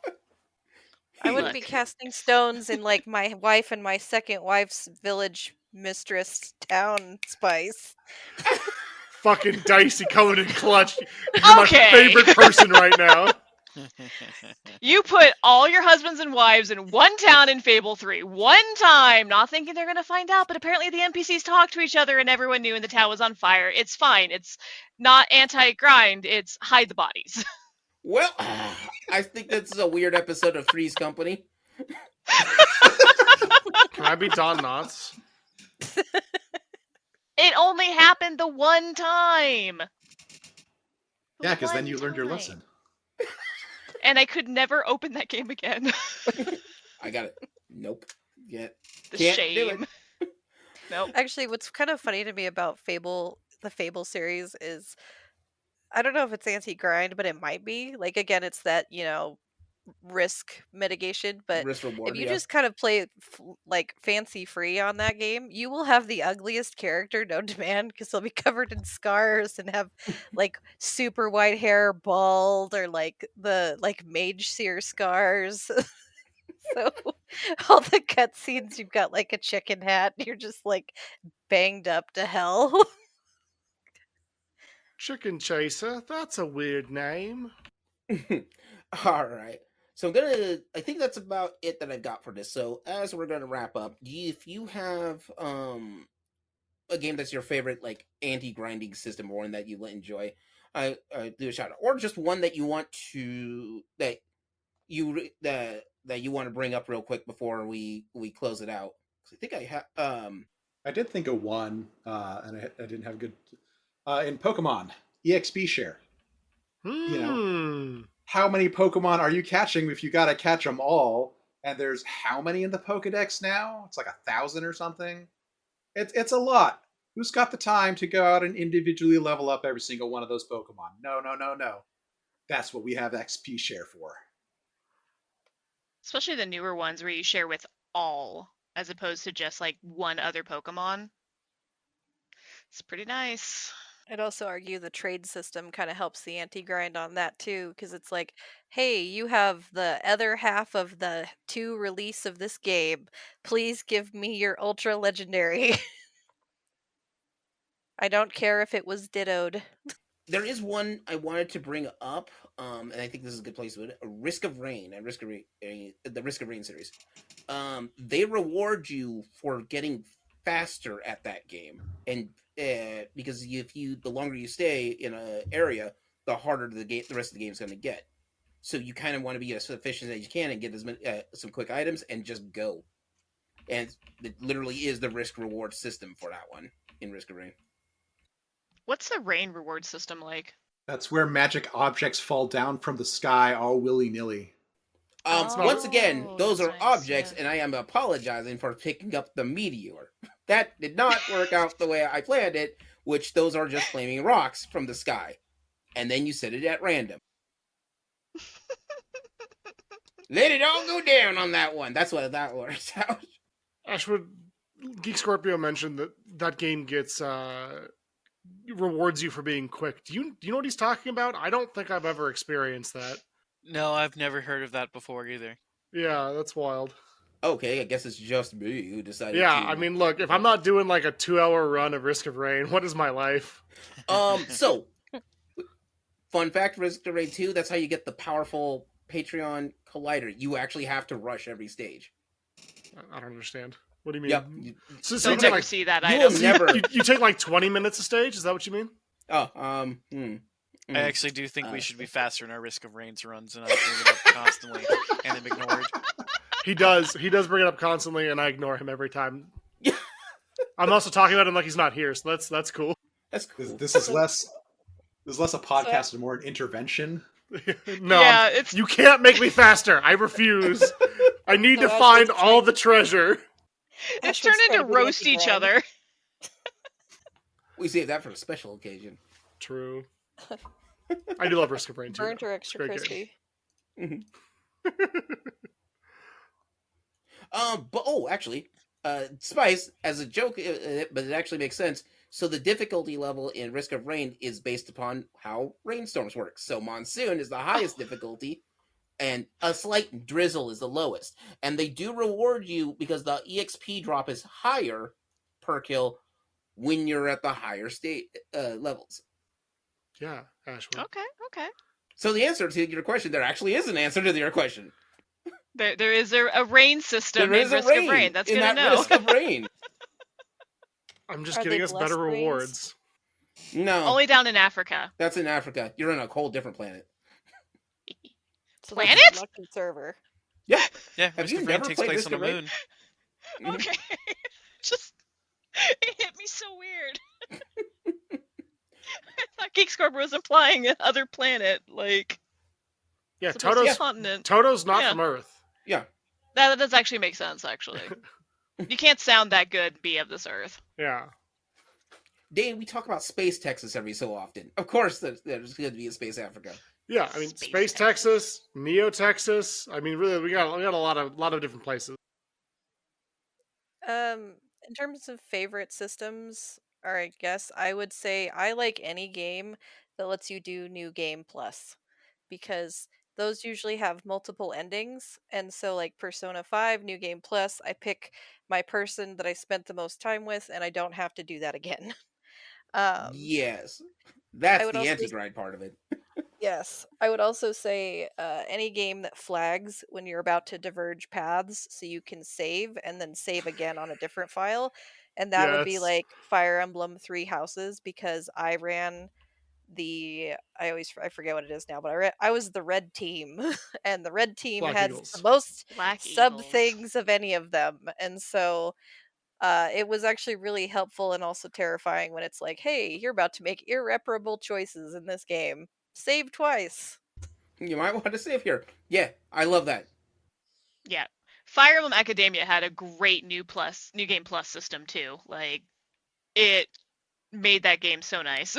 I wouldn't be casting stones in like my wife and my second wife's village mistress town spice. Fucking Dicey coming in clutch. You're my favorite person right now. You put all your husbands and wives in one town in Fable 3, one time, not thinking they're going to find out, but apparently the NPCs talked to each other and everyone knew and the town was on fire. It's fine. It's not anti-grind. It's hide the bodies. Well, I think this is a weird episode of Three's Company. Can I be Don Knotts? It only happened the one time. Yeah, because then One you learned your time. lesson. And I could never open that game again. I got it. Nope. Yeah. The Can't do shame. it. Nope. Actually, what's kind of funny to me about the Fable series is I don't know if it's anti-grind, but it might be. Like again, it's that, risk mitigation, but Risk reward. if you Yeah. just kind of play like fancy free on that game, you will have the ugliest character known to man because they'll be covered in scars and have like super white hair, bald, or like the like mage seer scars. So all the cutscenes, you've got like a chicken hat. You're just like banged up to hell. Chicken Chaser. That's a weird name. All right. So I think that's about it that I've got for this. So as we're gonna wrap up, if you have a game that's your favorite, like anti-grinding system, or one that you enjoy, I do a shout out, or just one that you want to that you want to bring up real quick before we close it out. 'Cause I think I have I did think of one, and I didn't have good in Pokemon EXP share. How many Pokemon are you catching if you got to catch them all? And there's how many in the Pokedex now? It's like 1,000 or something. It's a lot. Who's got the time to go out and individually level up every single one of those Pokemon? No. That's what we have XP share for. Especially the newer ones where you share with all, as opposed to just like one other Pokemon. It's pretty nice. I'd also argue the trade system kind of helps the anti-grind on that too, because it's like, hey, you have the other half of the 2 release of this game. Please give me your ultra legendary. I don't care if it was dittoed. There is one I wanted to bring up, and I think this is a good place to put it. Risk of Rain and the Risk of Rain series. They reward you for getting faster at that game, and because the longer you stay in an area, the harder the rest of the game is going to get. So you kind of want to be as efficient as you can and get as many, some quick items and just go. And it literally is the risk reward system for that one in Risk of Rain. What's the rain reward system like? That's where magic objects fall down from the sky all willy-nilly. Once again, those are nice, objects, yeah. and I am apologizing for picking up the meteor. That did not work out the way I planned it, which those are just flaming rocks from the sky. And then you set it at random. Let it all go down on that one. That's what that works out. Ashwood, Geek Scorpio mentioned that game gets rewards you for being quick. Do you know what he's talking about? I don't think I've ever experienced that. No, I've never heard of that before either. Yeah, that's wild. Okay, I guess it's just me who decided Yeah, to... I mean, look, if I'm not doing like a 2-hour run of Risk of Rain, what is my life? So, fun fact, Risk of Rain 2, that's how you get the powerful Patreon Collider. You actually have to rush every stage. I don't understand. What do you mean? Yep. So You'll you take never like, see that you item. will never... you take like 20 minutes a stage? Is that what you mean? I actually do think we should be faster in our Risk of Rains runs, and I bring it up constantly and am ignored. He does bring it up constantly, and I ignore him every time. I'm also talking about him like he's not here, so that's cool. That's cool. This is less a podcast and more an intervention. No, Yeah, it's- you can't make me faster. I refuse. I need So to Ashwood's find trying- all the treasure. It's Ashwood's turned trying into to be roast each anti-grind. other. We save that for a special occasion. True. I do love Risk of Rain too. Burnt though. or It's a extra great game. crispy. But actually, Spice, as a joke, but it actually makes sense. So the difficulty level in Risk of Rain is based upon how rainstorms work. So Monsoon is the highest difficulty, and a slight drizzle is the lowest. And they do reward you because the EXP drop is higher per kill when you're at the higher levels. Yeah, Ashwood. Okay. So the answer to your question, there actually is an answer to your question. There is a rain system There in is a Risk rain of Rain. That's in good to that know. Risk of Rain. I'm just Are getting they us better blessed rains? rewards. No, Only down in Africa. that's in Africa. You're on a whole different planet. So Planet? Lucky server. Yeah. Yeah, Have Mr. you Brain never takes played place on Mr. the Brain? moon. Mhm. Okay. Just it hit me so weird. I thought Geek Scorp was implying another planet, like Yeah, supposed to be a Toto's continent. Toto's not Yeah. from Earth. Yeah. That does actually make sense, actually. You can't sound that good and be of this Earth. Yeah. Dane, we talk about Space Texas every so often. Of course, there's going to be a Space Africa. Yeah, I mean, Space Space Texas, Neo Texas. I mean, really, we got a lot of different places. In terms of favorite systems, or I guess I would say I like any game that lets you do New Game Plus, because those usually have multiple endings. And so, like Persona 5, New Game Plus, I pick my person that I spent the most time with, and I don't have to do that again. Yes. I That's would the also anti-grind part of it. Yes, I would also say any game that flags when you're about to diverge paths so you can save and then save again on a different file. And that would be Yes. like Fire Emblem Three Houses, because I ran I forget what it is now, but I was the red team, and the red team Black has the Eagles. most Black sub Eagles. things of any of them. And so it was actually really helpful and also terrifying when it's like, hey, you're about to make irreparable choices in this game. Save twice. You might want to save here. Yeah, I love that. Yeah. Fire Emblem Academia had a great New Game Plus system too. Like, it made that game so nice.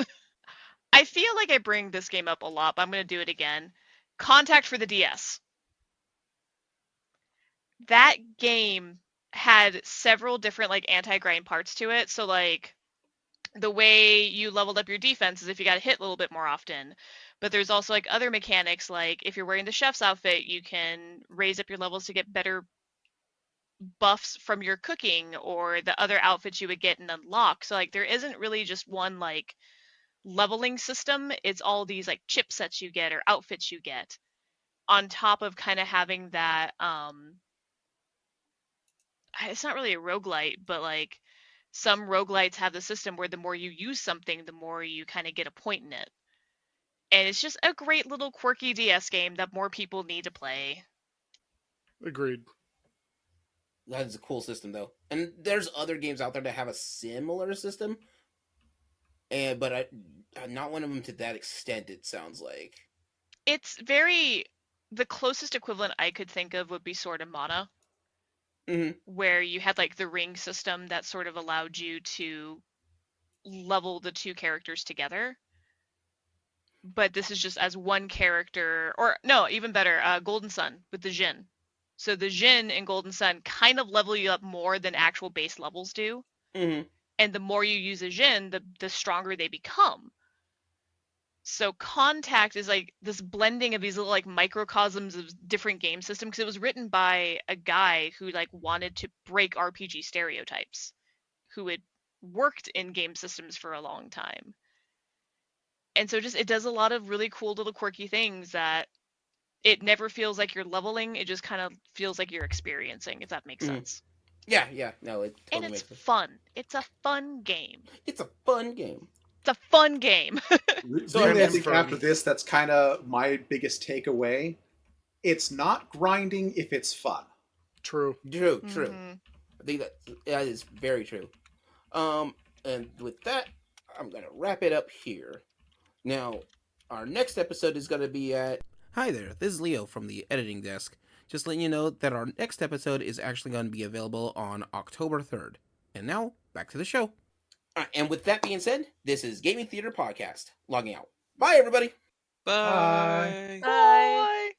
I feel like I bring this game up a lot, but I'm going to do it again. Contact for the DS. That game had several different like anti-grind parts to it. So like the way you leveled up your defense is if you got hit a little bit more often. But there's also like other mechanics, like if you're wearing the chef's outfit, you can raise up your levels to get better buffs from your cooking or the other outfits you would get and unlock. So like there isn't really just one like leveling system. It's all these like chipsets you get or outfits you get on top of kind of having that it's not really a roguelite, but like some roguelites have the system where the more you use something, the more you kind of get a point in it. And it's just a great little quirky DS game that more people need to play. Agreed. That is a cool system, though. And there's other games out there that have a similar system, but not one of them to that extent. It sounds like It's the closest equivalent I could think of would be Sword and Mana, where you had like the ring system that sort of allowed you to level the two characters together. But this is just as one character, or no, even better, Golden Sun with the Jin. So the Jin in Golden Sun kind of level you up more than actual base levels do. Mm-hmm. And the more you use a Jin, the stronger they become. So Contact is like this blending of these little like microcosms of different game systems, because it was written by a guy who like wanted to break RPG stereotypes, who had worked in game systems for a long time. And so just it does a lot of really cool little quirky things that it never feels like you're leveling. It just kind of feels like you're experiencing, if that makes sense. Yeah. No, it totally And it's makes sense. fun. It's a fun game. It's a fun game. It's a fun game. Really, I think after this, that's kind of my biggest takeaway. It's not grinding if it's fun. True. True. Mm-hmm. I think that is very true. And with that, I'm gonna wrap it up here. Now, our next episode is gonna be at. Hi there, this is Leo from the editing desk. Just letting you know that our next episode is actually going to be available on October 3rd. And now, back to the show. And with that being said, this is Gaming Theater Podcast, logging out. Bye, everybody! Bye. Bye.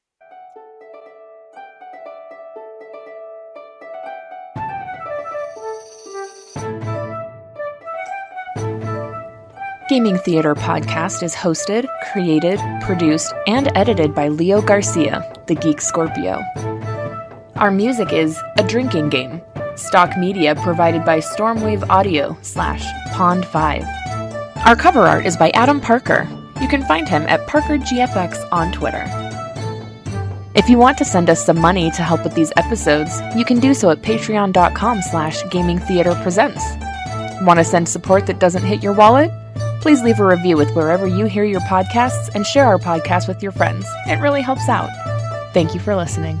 Gaming Theater Podcast is hosted, created, produced, and edited by Leo Garcia, the Geek Scorpio. Our music is A Drinking Game. Stock media provided by Stormwave Audio /Pond5. Our cover art is by Adam Parker. You can find him at ParkerGFX on Twitter. If you want to send us some money to help with these episodes, you can do so at patreon.com/gamingtheaterpresents. Want to send support that doesn't hit your wallet? Please leave a review with wherever you hear your podcasts and share our podcast with your friends. It really helps out. Thank you for listening.